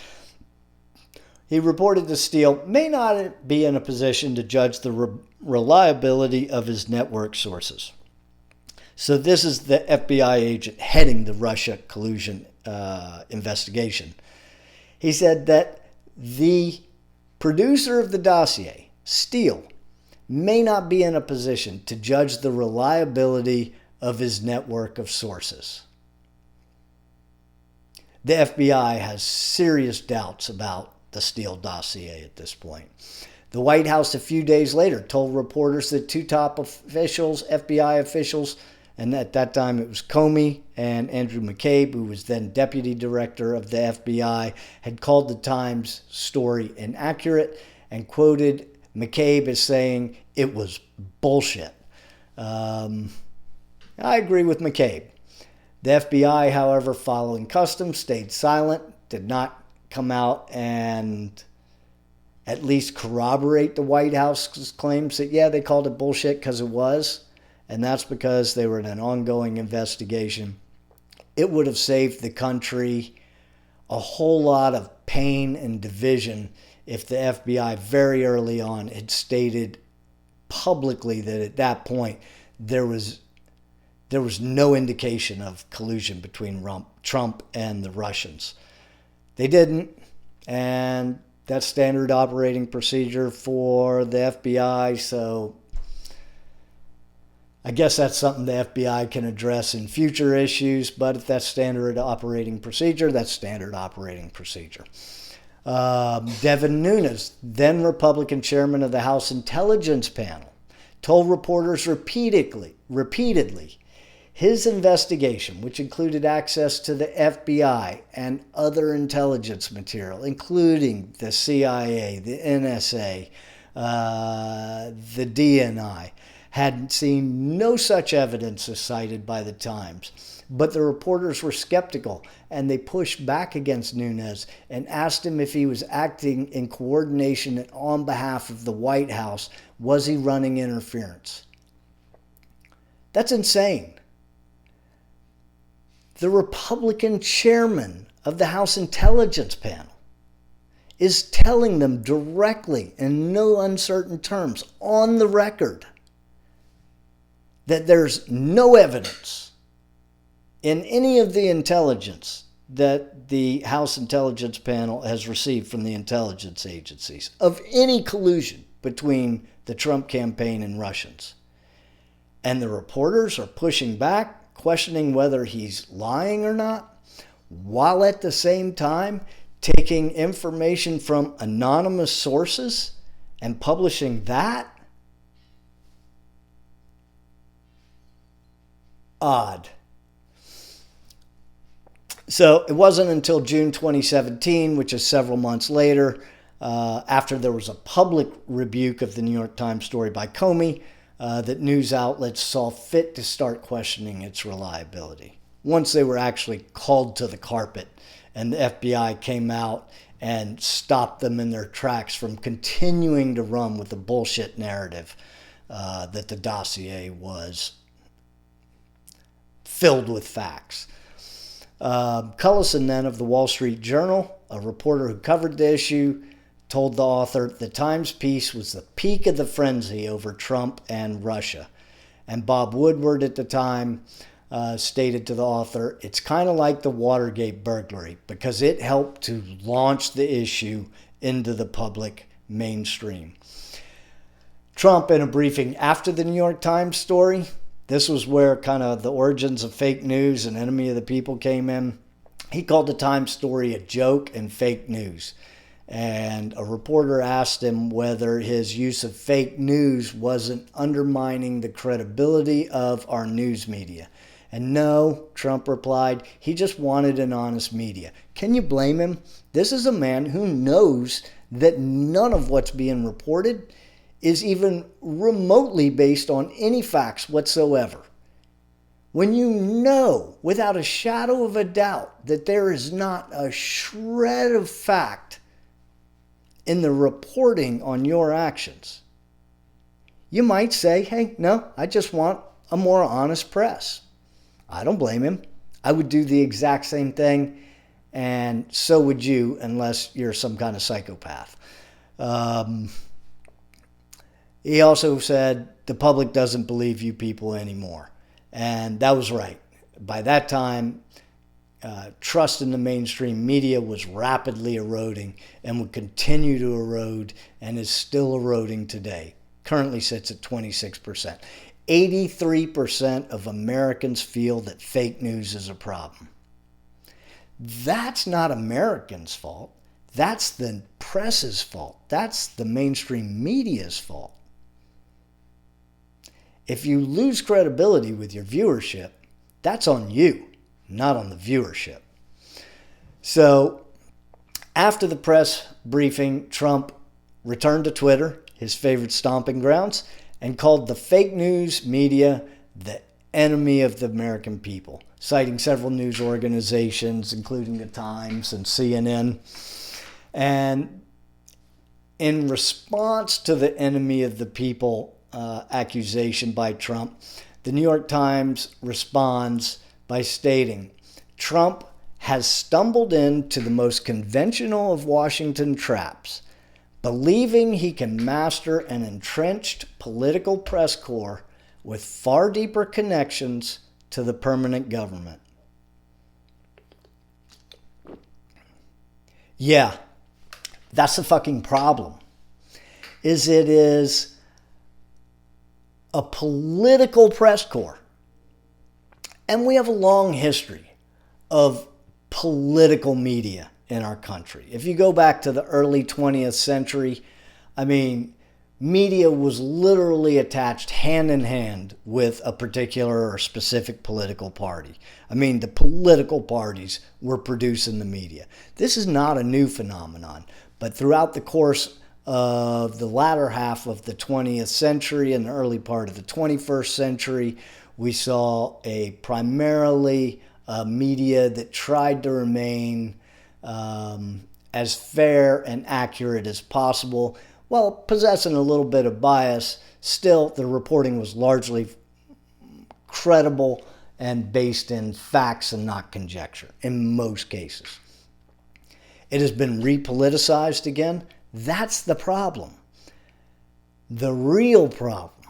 he reported that Steele may not be in a position to judge the reliability of his network sources. So this is the FBI agent heading the Russia collusion investigation. He said that the producer of the dossier, Steele, may not be in a position to judge the reliability of his network of sources. The FBI has serious doubts about the Steele dossier at this point. The White House a few days later told reporters that two top officials, FBI officials, and at that time it was Comey and Andrew McCabe, who was then deputy director of the FBI, had called the Times story inaccurate and quoted McCabe as saying it was bullshit. I agree with McCabe. The FBI, however, following custom, stayed silent, did not come out and at least corroborate the White House's claims that, yeah, they called it bullshit because it was, and that's because they were in an ongoing investigation. It would have saved the country a whole lot of pain and division if the FBI very early on had stated publicly that at that point there was no indication of collusion between Trump and the Russians. They didn't, and that's standard operating procedure for the FBI, so I guess that's something the FBI can address in future issues, but if that's standard operating procedure, that's standard operating procedure. Devin Nunes, then Republican chairman of the House Intelligence Panel, told reporters repeatedly his investigation, which included access to the FBI and other intelligence material, including the CIA, the NSA, the DNI, had seen no such evidence as cited by the Times. But the reporters were skeptical, and they pushed back against Nunes and asked him if he was acting in coordination and on behalf of the White House. Was he running interference? That's insane. The Republican chairman of the House Intelligence Panel is telling them directly, in no uncertain terms, on the record, that there's no evidence in any of the intelligence that the House Intelligence Panel has received from the intelligence agencies of any collusion between the Trump campaign and Russians. And the reporters are pushing back, questioning whether he's lying or not, while at the same time taking information from anonymous sources and publishing that? Odd. So it wasn't until June 2017, which is several months later, after there was a public rebuke of the New York Times story by Comey, that news outlets saw fit to start questioning its reliability. Once they were actually called to the carpet and the FBI came out and stopped them in their tracks from continuing to run with the bullshit narrative that the dossier was filled with facts. Cullison, then, of the Wall Street Journal, a reporter who covered the issue, told the author the Times piece was the peak of the frenzy over Trump and Russia. And Bob Woodward at the time stated to the author, it's kind of like the Watergate burglary because it helped to launch the issue into the public mainstream. Trump, in a briefing after the New York Times story, this was where kind of the origins of fake news and enemy of the people came in. He called the Times story a joke and fake news. And a reporter asked him whether his use of fake news wasn't undermining the credibility of our news media. And no, Trump replied, he just wanted an honest media. Can you blame him? This is a man who knows that none of what's being reported is even remotely based on any facts whatsoever. When you know without a shadow of a doubt that there is not a shred of fact in the reporting on your actions, you might say, hey, no, I just want a more honest press. I don't blame him. I would do the exact same thing, and so would you, unless you're some kind of psychopath. He also said, the public doesn't believe you people anymore. And that was right. By that time, trust in the mainstream media was rapidly eroding and would continue to erode and is still eroding today. Currently sits at 26%. 83% of Americans feel that fake news is a problem. That's not Americans' fault. That's the press's fault. That's the mainstream media's fault. If you lose credibility with your viewership, that's on you, not on the viewership. So, after the press briefing, Trump returned to Twitter, his favorite stomping grounds, and called the fake news media the enemy of the American people, citing several news organizations, including the Times and CNN. And in response to the enemy of the people accusation by Trump, the New York Times responds by stating, Trump has stumbled into the most conventional of Washington traps, believing he can master an entrenched political press corps with far deeper connections to the permanent government. Yeah, that's the fucking problem. It is a political press corps. And we have a long history of political media in our country. If you go back to the early 20th century, media was literally attached hand in hand with a particular or specific political party. The political parties were producing the media. This is not a new phenomenon, but throughout the course of the latter half of the 20th century and the early part of the 21st century, we saw a primarily media that tried to remain as fair and accurate as possible, while possessing a little bit of bias. Still, the reporting was largely credible and based in facts and not conjecture in most cases. It has been repoliticized again. That's the problem. The real problem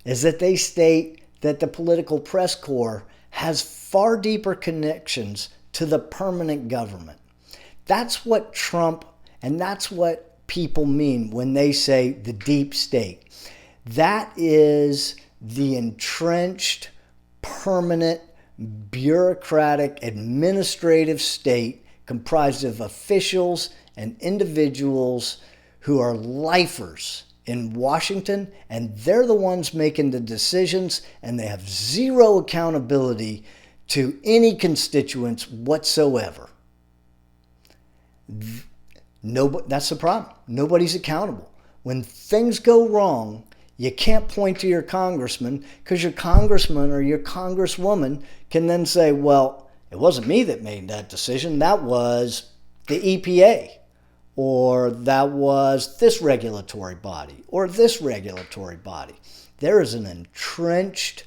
is that they state that the political press corps has far deeper connections to the permanent government. That's what Trump and that's what people mean when they say the deep state. That is the entrenched, permanent, bureaucratic, administrative state comprised of officials and individuals who are lifers in Washington, and they're the ones making the decisions, and they have zero accountability to any constituents whatsoever. That's the problem. Nobody's accountable. When things go wrong, you can't point to your congressman, because your congressman or your congresswoman can then say, well, it wasn't me that made that decision. That was the EPA, or that was this regulatory body, or this regulatory body. There is an entrenched,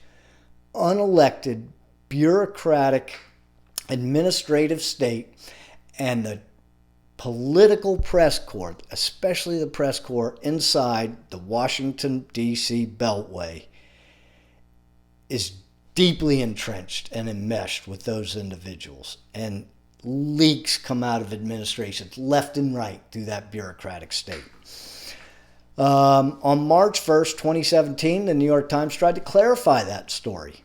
unelected, bureaucratic, administrative state, and the political press corps, especially the press corps inside the Washington, D.C. Beltway, is deeply entrenched and enmeshed with those individuals. And leaks come out of administrations left and right through that bureaucratic state. On March 1st, 2017, the New York Times tried to clarify that story,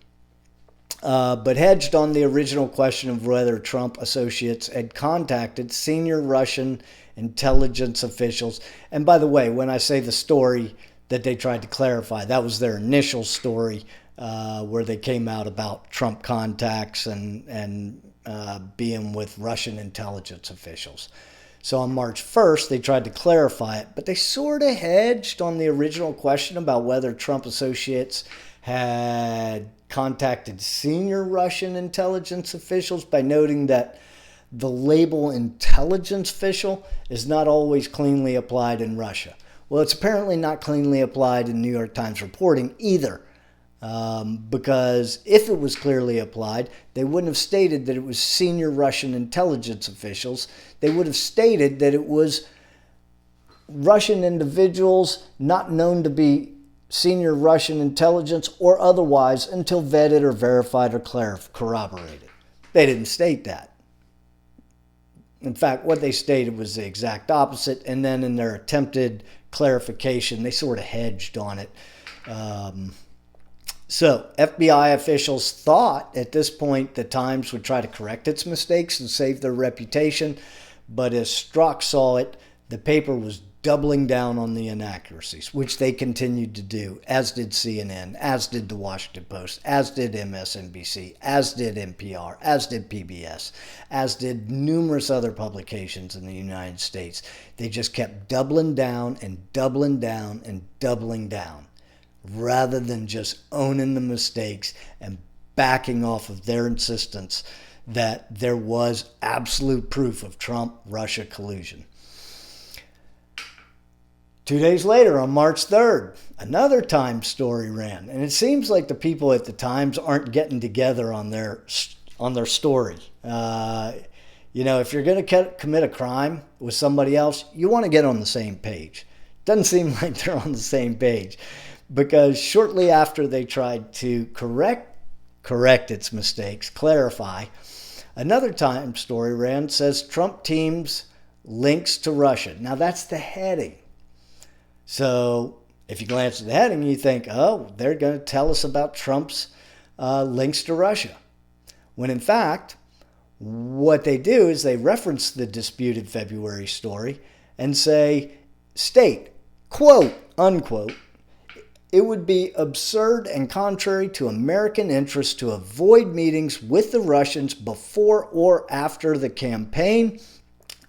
but hedged on the original question of whether Trump associates had contacted senior Russian intelligence officials. And by the way, when I say the story that they tried to clarify, that was their initial story, where they came out about Trump contacts and being with Russian intelligence officials. So on March 1st, they tried to clarify it, but they sort of hedged on the original question about whether Trump associates had contacted senior Russian intelligence officials by noting that the label intelligence official is not always cleanly applied in Russia. Well, it's apparently not cleanly applied in New York Times reporting either. Because if it was clearly applied, they wouldn't have stated that it was senior Russian intelligence officials. They would have stated that it was Russian individuals not known to be senior Russian intelligence or otherwise until vetted or verified or corroborated. They didn't state that. In fact, what they stated was the exact opposite, and then in their attempted clarification, they sort of hedged on it. So FBI officials thought at this point the Times would try to correct its mistakes and save their reputation, but as Strzok saw it, the paper was doubling down on the inaccuracies, which they continued to do, as did CNN, as did the Washington Post, as did MSNBC, as did NPR, as did PBS, as did numerous other publications in the United States. They just kept doubling down and doubling down and doubling down, rather than just owning the mistakes and backing off of their insistence that there was absolute proof of Trump-Russia collusion. 2 days later, on March 3rd, another Times story ran. And it seems like the people at the Times aren't getting together on their story. If you're going to commit a crime with somebody else, you want to get on the same page. Doesn't seem like they're on the same page, because shortly after they tried to correct its mistakes, clarify, another Times story ran, says Trump team's links to Russia. Now that's the heading. So if you glance at the heading, you think, oh, they're going to tell us about Trump's links to Russia. When in fact, what they do is they reference the disputed February story and say, state, quote, unquote, it would be absurd and contrary to American interests to avoid meetings with the Russians before or after the campaign,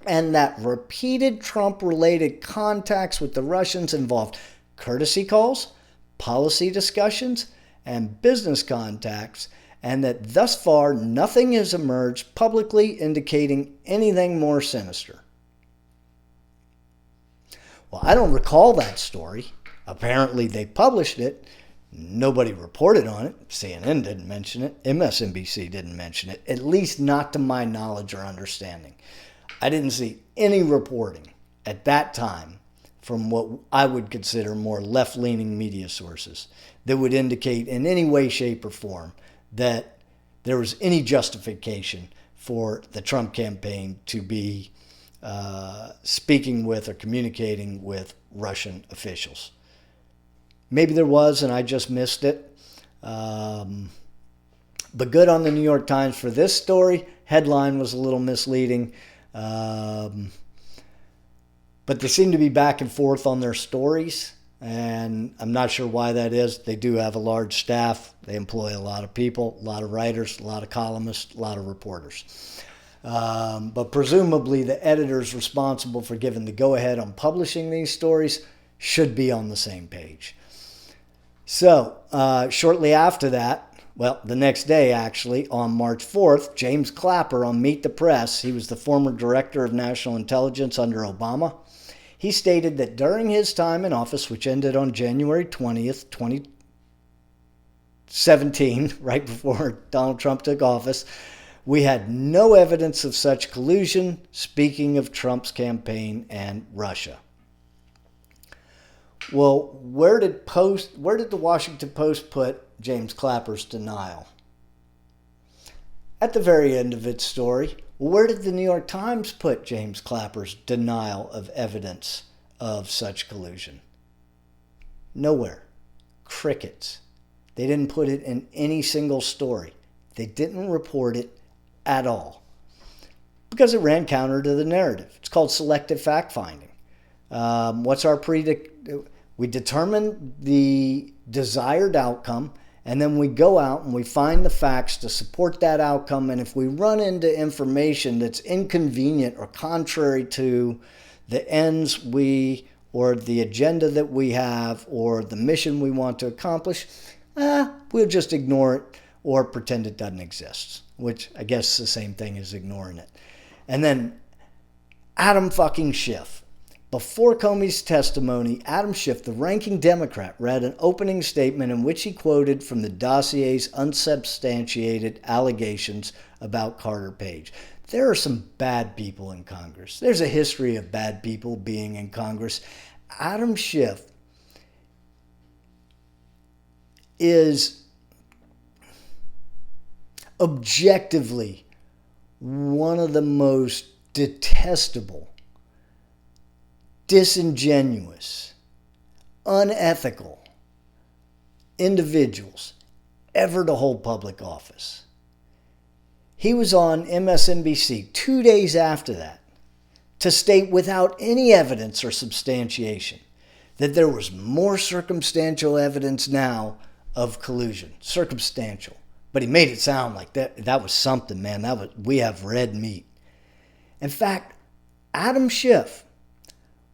and that repeated Trump-related contacts with the Russians involved courtesy calls, policy discussions, and business contacts, and that thus far nothing has emerged publicly indicating anything more sinister. Well, I don't recall that story. Apparently they published it. Nobody reported on it. CNN didn't mention it. MSNBC didn't mention it, at least not to my knowledge or understanding. I didn't see any reporting at that time from what I would consider more left-leaning media sources that would indicate in any way, shape, or form that there was any justification for the Trump campaign to be speaking with or communicating with Russian officials. Maybe there was and I just missed it. But good on the New York Times for this story. Headline was a little misleading. But they seem to be back and forth on their stories, and I'm not sure why that is. They do have a large staff. They employ a lot of people, a lot of writers, a lot of columnists, a lot of reporters. But presumably the editors responsible for giving the go-ahead on publishing these stories should be on the same page. So shortly after that, well, the next day, actually, on March 4th, James Clapper on Meet the Press, he was the former director of national intelligence under Obama, he stated that during his time in office, which ended on January 20th, 2017, right before Donald Trump took office, we had no evidence of such collusion, speaking of Trump's campaign and Russia. Well, where did the Washington Post put James Clapper's denial? At the very end of its story, where did the New York Times put James Clapper's denial of evidence of such collusion? Nowhere. Crickets. They didn't put it in any single story. They didn't report it at all because it ran counter to the narrative. It's called selective fact-finding. We determine the desired outcome, and then we go out and we find the facts to support that outcome. And if we run into information that's inconvenient or contrary to the ends or the agenda that we have or the mission we want to accomplish, we'll just ignore it or pretend it doesn't exist, which I guess is the same thing as ignoring it. And then Adam fucking Schiff. Before Comey's testimony, Adam Schiff, the ranking Democrat, read an opening statement in which he quoted from the dossier's unsubstantiated allegations about Carter Page. There are some bad people in Congress. There's a history of bad people being in Congress. Adam Schiff is objectively one of the most detestable, disingenuous, unethical individuals ever to hold public office. He was on MSNBC 2 days after that to state without any evidence or substantiation that there was more circumstantial evidence now of collusion. Circumstantial. But he made it sound like that was something, man. We have red meat. In fact, Adam Schiff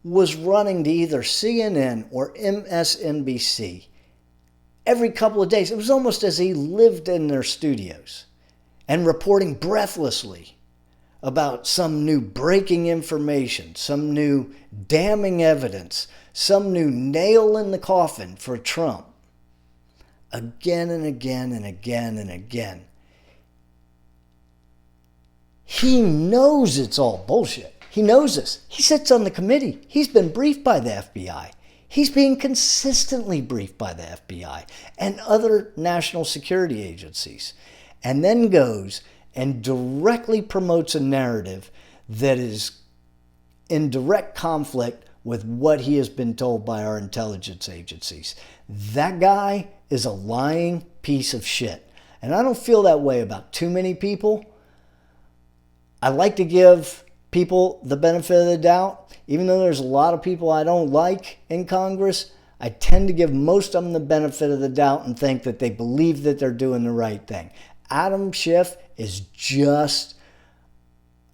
was running to either CNN or MSNBC every couple of days. It was almost as he lived in their studios and reporting breathlessly about some new breaking information, some new damning evidence, some new nail in the coffin for Trump. Again and again and again and again. He knows it's all bullshit. He knows this. He sits on the committee. He's been briefed by the FBI. He's being consistently briefed by the FBI and other national security agencies, and then goes and directly promotes a narrative that is in direct conflict with what he has been told by our intelligence agencies. That guy is a lying piece of shit. And I don't feel that way about too many people. I like to give people the benefit of the doubt. Even though there's a lot of people I don't like in Congress, I tend to give most of them the benefit of the doubt and think that they believe that they're doing the right thing. Adam Schiff is just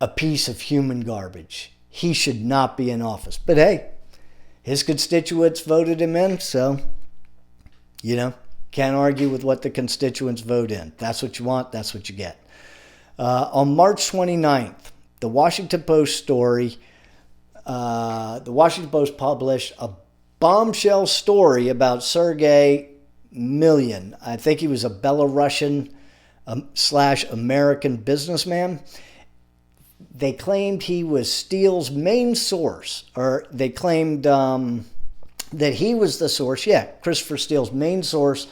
a piece of human garbage. He should not be in office. But hey, his constituents voted him in, so, can't argue with what the constituents vote in. That's what you want, that's what you get. On March 29th, the Washington Post story, the Washington Post published a bombshell story about Sergei Milyan. I think he was a Belarusian / American businessman. They claimed he was Steele's main source, or they claimed that he was the source, Christopher Steele's main source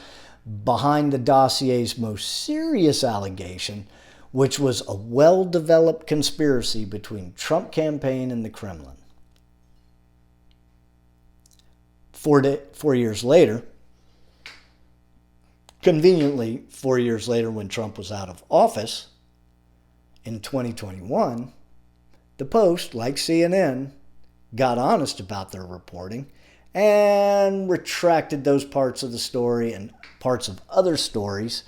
behind the dossier's most serious allegation, which was a well-developed conspiracy between Trump campaign and the Kremlin. 4 years later, conveniently 4 years later when Trump was out of office, in 2021, the Post, like CNN, got honest about their reporting and retracted those parts of the story and parts of other stories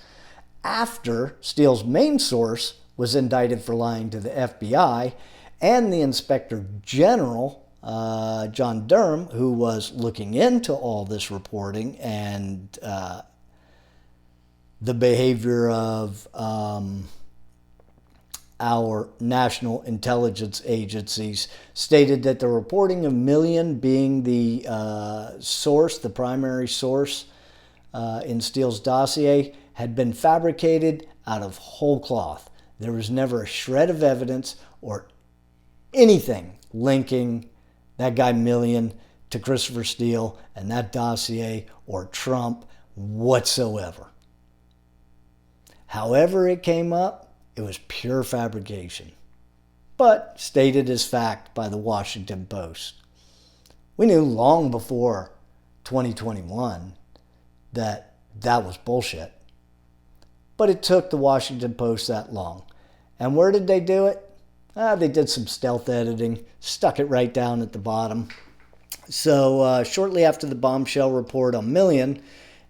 after Steele's main source was indicted for lying to the FBI and the Inspector General, John Durham, who was looking into all this reporting and the behavior of our national intelligence agencies, stated that the reporting of Milyan being the source, the primary source in Steele's dossier, had been fabricated out of whole cloth. There was never a shred of evidence or anything linking that guy Milyan to Christopher Steele and that dossier or Trump whatsoever. However it came up, it was pure fabrication, but stated as fact by the Washington Post. We knew long before 2021 that was bullshit, but it took the Washington Post that long. And where did they do it? They did some stealth editing, stuck it right down at the bottom. So shortly after the bombshell report on Milyan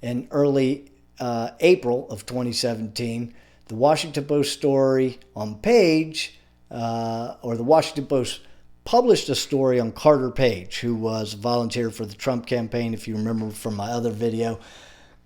in early April of 2017, the Washington Post story on Page, or the Washington Post published a story on Carter Page, who was a volunteer for the Trump campaign, if you remember from my other video,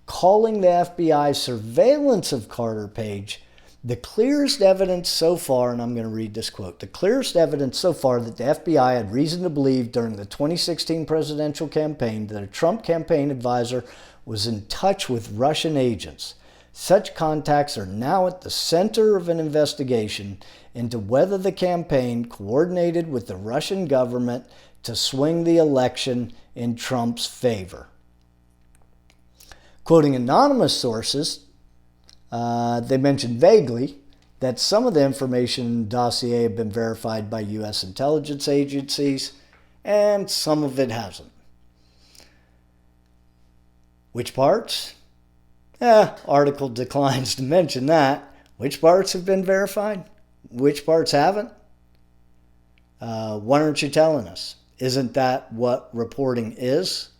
calling the FBI's surveillance of Carter Page the clearest evidence so far, and I'm going to read this quote, the clearest evidence so far that the FBI had reason to believe during the 2016 presidential campaign that a Trump campaign advisor was in touch with Russian agents. Such contacts are now at the center of an investigation into whether the campaign coordinated with the Russian government to swing the election in Trump's favor. Quoting anonymous sources, they mentioned vaguely that some of the information in the dossier had been verified by U.S. intelligence agencies, and some of it hasn't. Which parts? Article declines to mention that. Which parts have been verified? Which parts haven't? Why aren't you telling us? Isn't that what reporting is?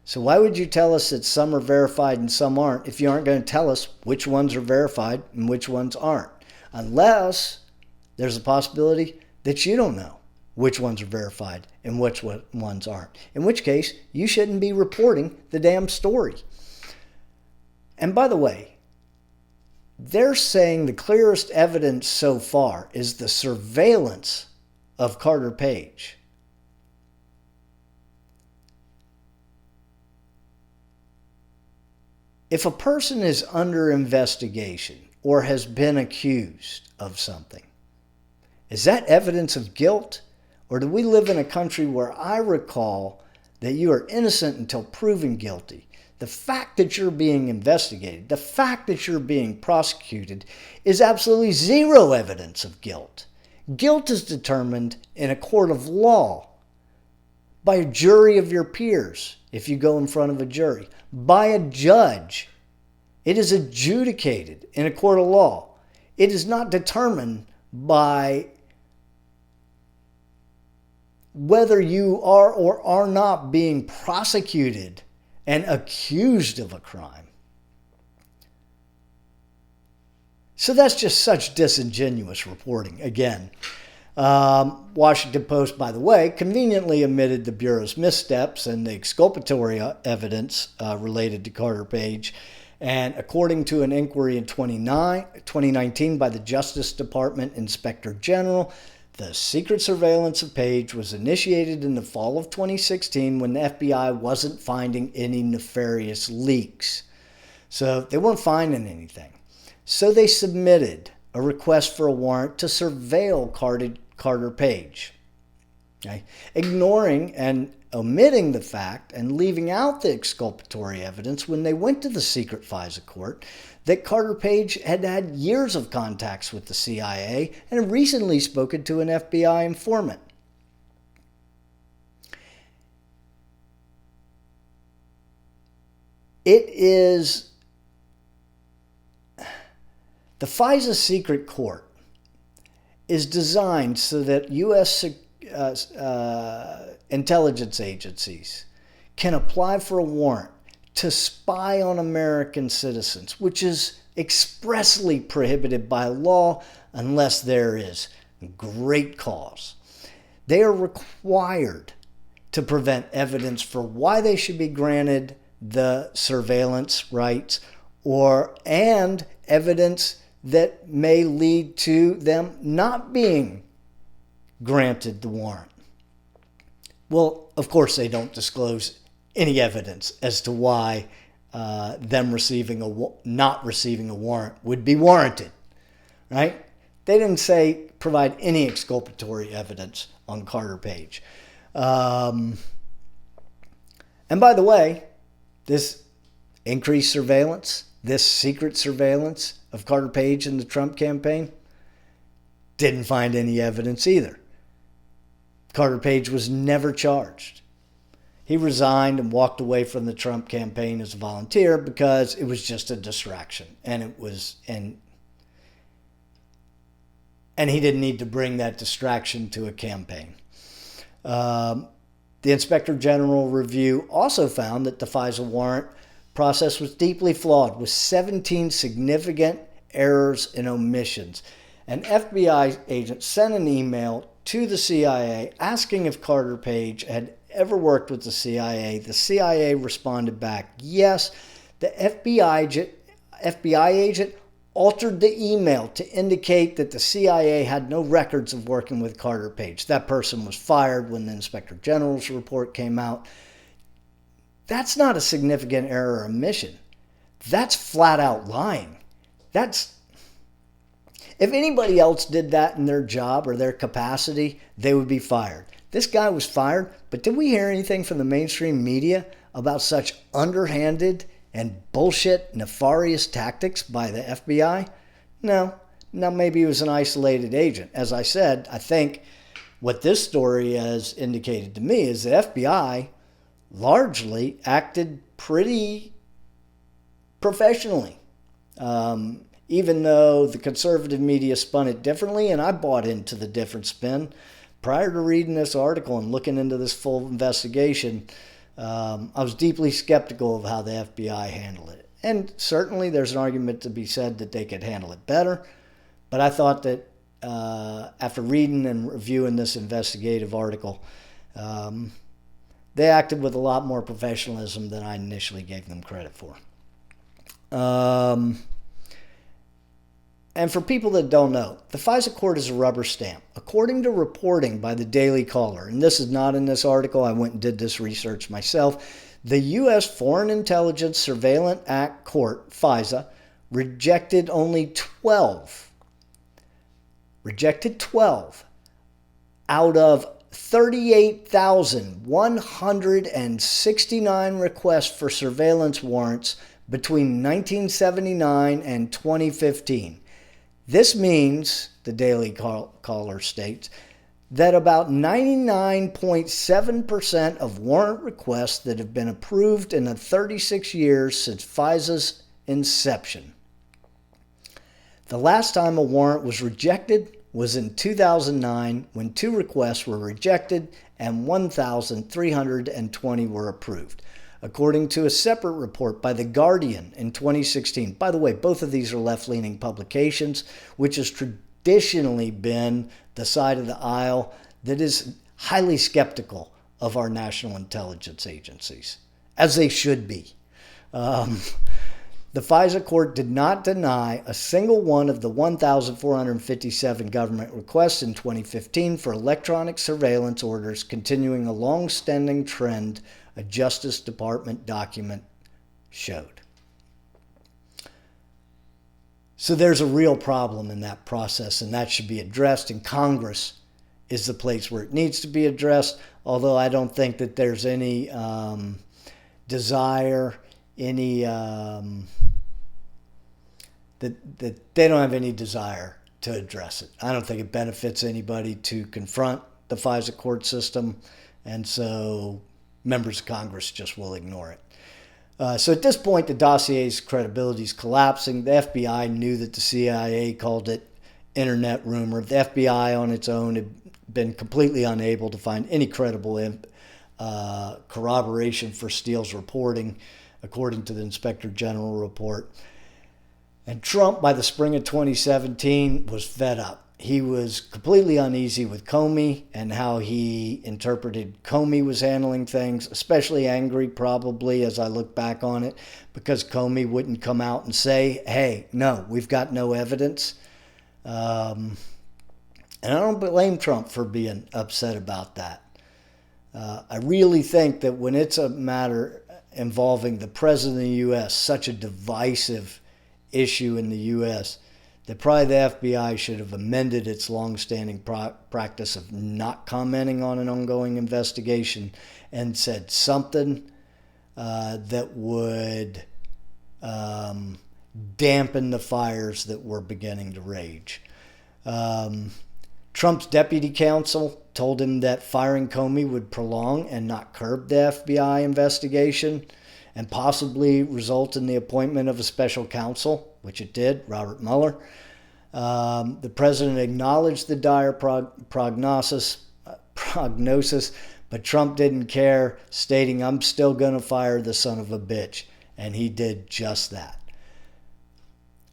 So why would you tell us that some are verified and some aren't if you aren't going to tell us which ones are verified and which ones aren't? Unless there's a possibility that you don't know which ones are verified and which ones aren't. In which case, you shouldn't be reporting the damn story. And by the way, they're saying the clearest evidence so far is the surveillance of Carter Page. If a person is under investigation or has been accused of something, Is that evidence of guilt? Or do we live in a country where I recall that you are innocent until proven guilty? The fact that you're being investigated, the fact that you're being prosecuted is absolutely zero evidence of guilt. Guilt is determined in a court of law by a jury of your peers, if you go in front of a jury, by a judge. It is adjudicated in a court of law. It is not determined by whether you are or are not being prosecuted and accused of a crime. So that's just such disingenuous reporting. Again, Washington Post, by the way, conveniently omitted the Bureau's missteps and the exculpatory evidence related to Carter Page. And according to an inquiry in 2019 by the Justice Department Inspector General, the secret surveillance of Page was initiated in the fall of 2016 when the FBI wasn't finding any nefarious leaks. So they weren't finding anything. So they submitted a request for a warrant to surveil Carter Page, okay? Ignoring and omitting the fact and leaving out the exculpatory evidence when they went to the secret FISA court that Carter Page had had years of contacts with the CIA and had recently spoken to an FBI informant. It is the FISA secret court is designed so that U.S. Intelligence agencies can apply for a warrant to spy on American citizens, which is expressly prohibited by law unless there is great cause. They are required to prevent evidence for why they should be granted the surveillance rights and evidence that may lead to them not being granted the warrant. Well, of course, they don't disclose any evidence as to why them not receiving a warrant would be warranted, right? They didn't provide any exculpatory evidence on Carter Page. And by the way, this increased surveillance, this secret surveillance of Carter Page in the Trump campaign, didn't find any evidence either. Carter Page was never charged. He resigned and walked away from the Trump campaign as a volunteer because it was just a distraction, and he didn't need to bring that distraction to a campaign. The Inspector General review also found that the FISA warrant process was deeply flawed, with 17 significant errors and omissions. An FBI agent sent an email to the CIA asking if Carter Page had ever worked with the CIA. The CIA responded back, yes. The FBI agent altered the email to indicate that the CIA had no records of working with Carter Page. That person was fired when the Inspector General's report came out. That's not a significant error or omission. That's flat out lying. If anybody else did that in their job or their capacity, they would be fired. This guy was fired, but did we hear anything from the mainstream media about such underhanded and bullshit, nefarious tactics by the FBI? No. Now, maybe he was an isolated agent. As I said, I think what this story has indicated to me is the FBI largely acted pretty professionally. Even though the conservative media spun it differently, and I bought into the different spin. Prior to reading this article and looking into this full investigation, I was deeply skeptical of how the FBI handled it. And certainly there's an argument to be said that they could handle it better. But I thought that after reading and reviewing this investigative article, they acted with a lot more professionalism than I initially gave them credit for. And for people that don't know, the FISA court is a rubber stamp. According to reporting by the Daily Caller, and this is not in this article, I went and did this research myself, the U.S. Foreign Intelligence Surveillance Act Court, FISA, rejected only 12 rejected 12 out of 38,169 requests for surveillance warrants between 1979 and 2015. This means, the Daily Caller states, that about 99.7% of warrant requests that have been approved in the 36 years since FISA's inception. The last time a warrant was rejected was in 2009, when 2 requests were rejected and 1,320 were approved, according to a separate report by The Guardian in 2016. By the way, both of these are left-leaning publications, which has traditionally been the side of the aisle that is highly skeptical of our national intelligence agencies, as they should be. The FISA court did not deny a single one of the 1,457 government requests in 2015 for electronic surveillance orders, continuing a long-standing trend a Justice Department document showed. So there's a real problem in that process, and that should be addressed, and Congress is the place where it needs to be addressed, although I don't think that there's any desire, that they don't have any desire to address it. I don't think it benefits anybody to confront the FISA court system, and so members of Congress just will ignore it. So at this point, the dossier's credibility is collapsing. The FBI knew that the CIA called it internet rumor. The FBI on its own had been completely unable to find any credible corroboration for Steele's reporting, according to the Inspector General report. And Trump, by the spring of 2017, was fed up. He was completely uneasy with Comey and how he interpreted Comey was handling things, especially angry probably as I look back on it, because Comey wouldn't come out and say, hey, no, we've got no evidence. And I don't blame Trump for being upset about that. I really think that when it's a matter involving the President of the U.S., such a divisive issue in the U.S., that probably the FBI should have amended its longstanding practice of not commenting on an ongoing investigation and said something that would dampen the fires that were beginning to rage. Trump's deputy counsel told him that firing Comey would prolong and not curb the FBI investigation and possibly result in the appointment of a special counsel, which it did, Robert Mueller. The president acknowledged the dire prognosis, but Trump didn't care, stating, I'm still going to fire the son of a bitch. And he did just that.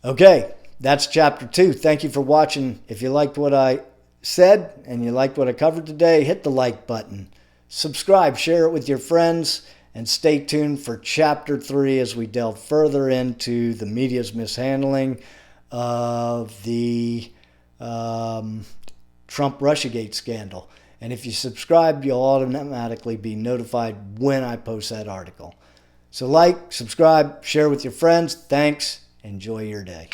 Okay, that's chapter 2. Thank you for watching. If you liked what I said and you liked what I covered today, hit the like button. Subscribe, share it with your friends, and stay tuned for chapter 3 as we delve further into the media's mishandling of the Trump Russiagate scandal. And if you subscribe, you'll automatically be notified when I post that article. So like, subscribe, share with your friends. Thanks. Enjoy your day.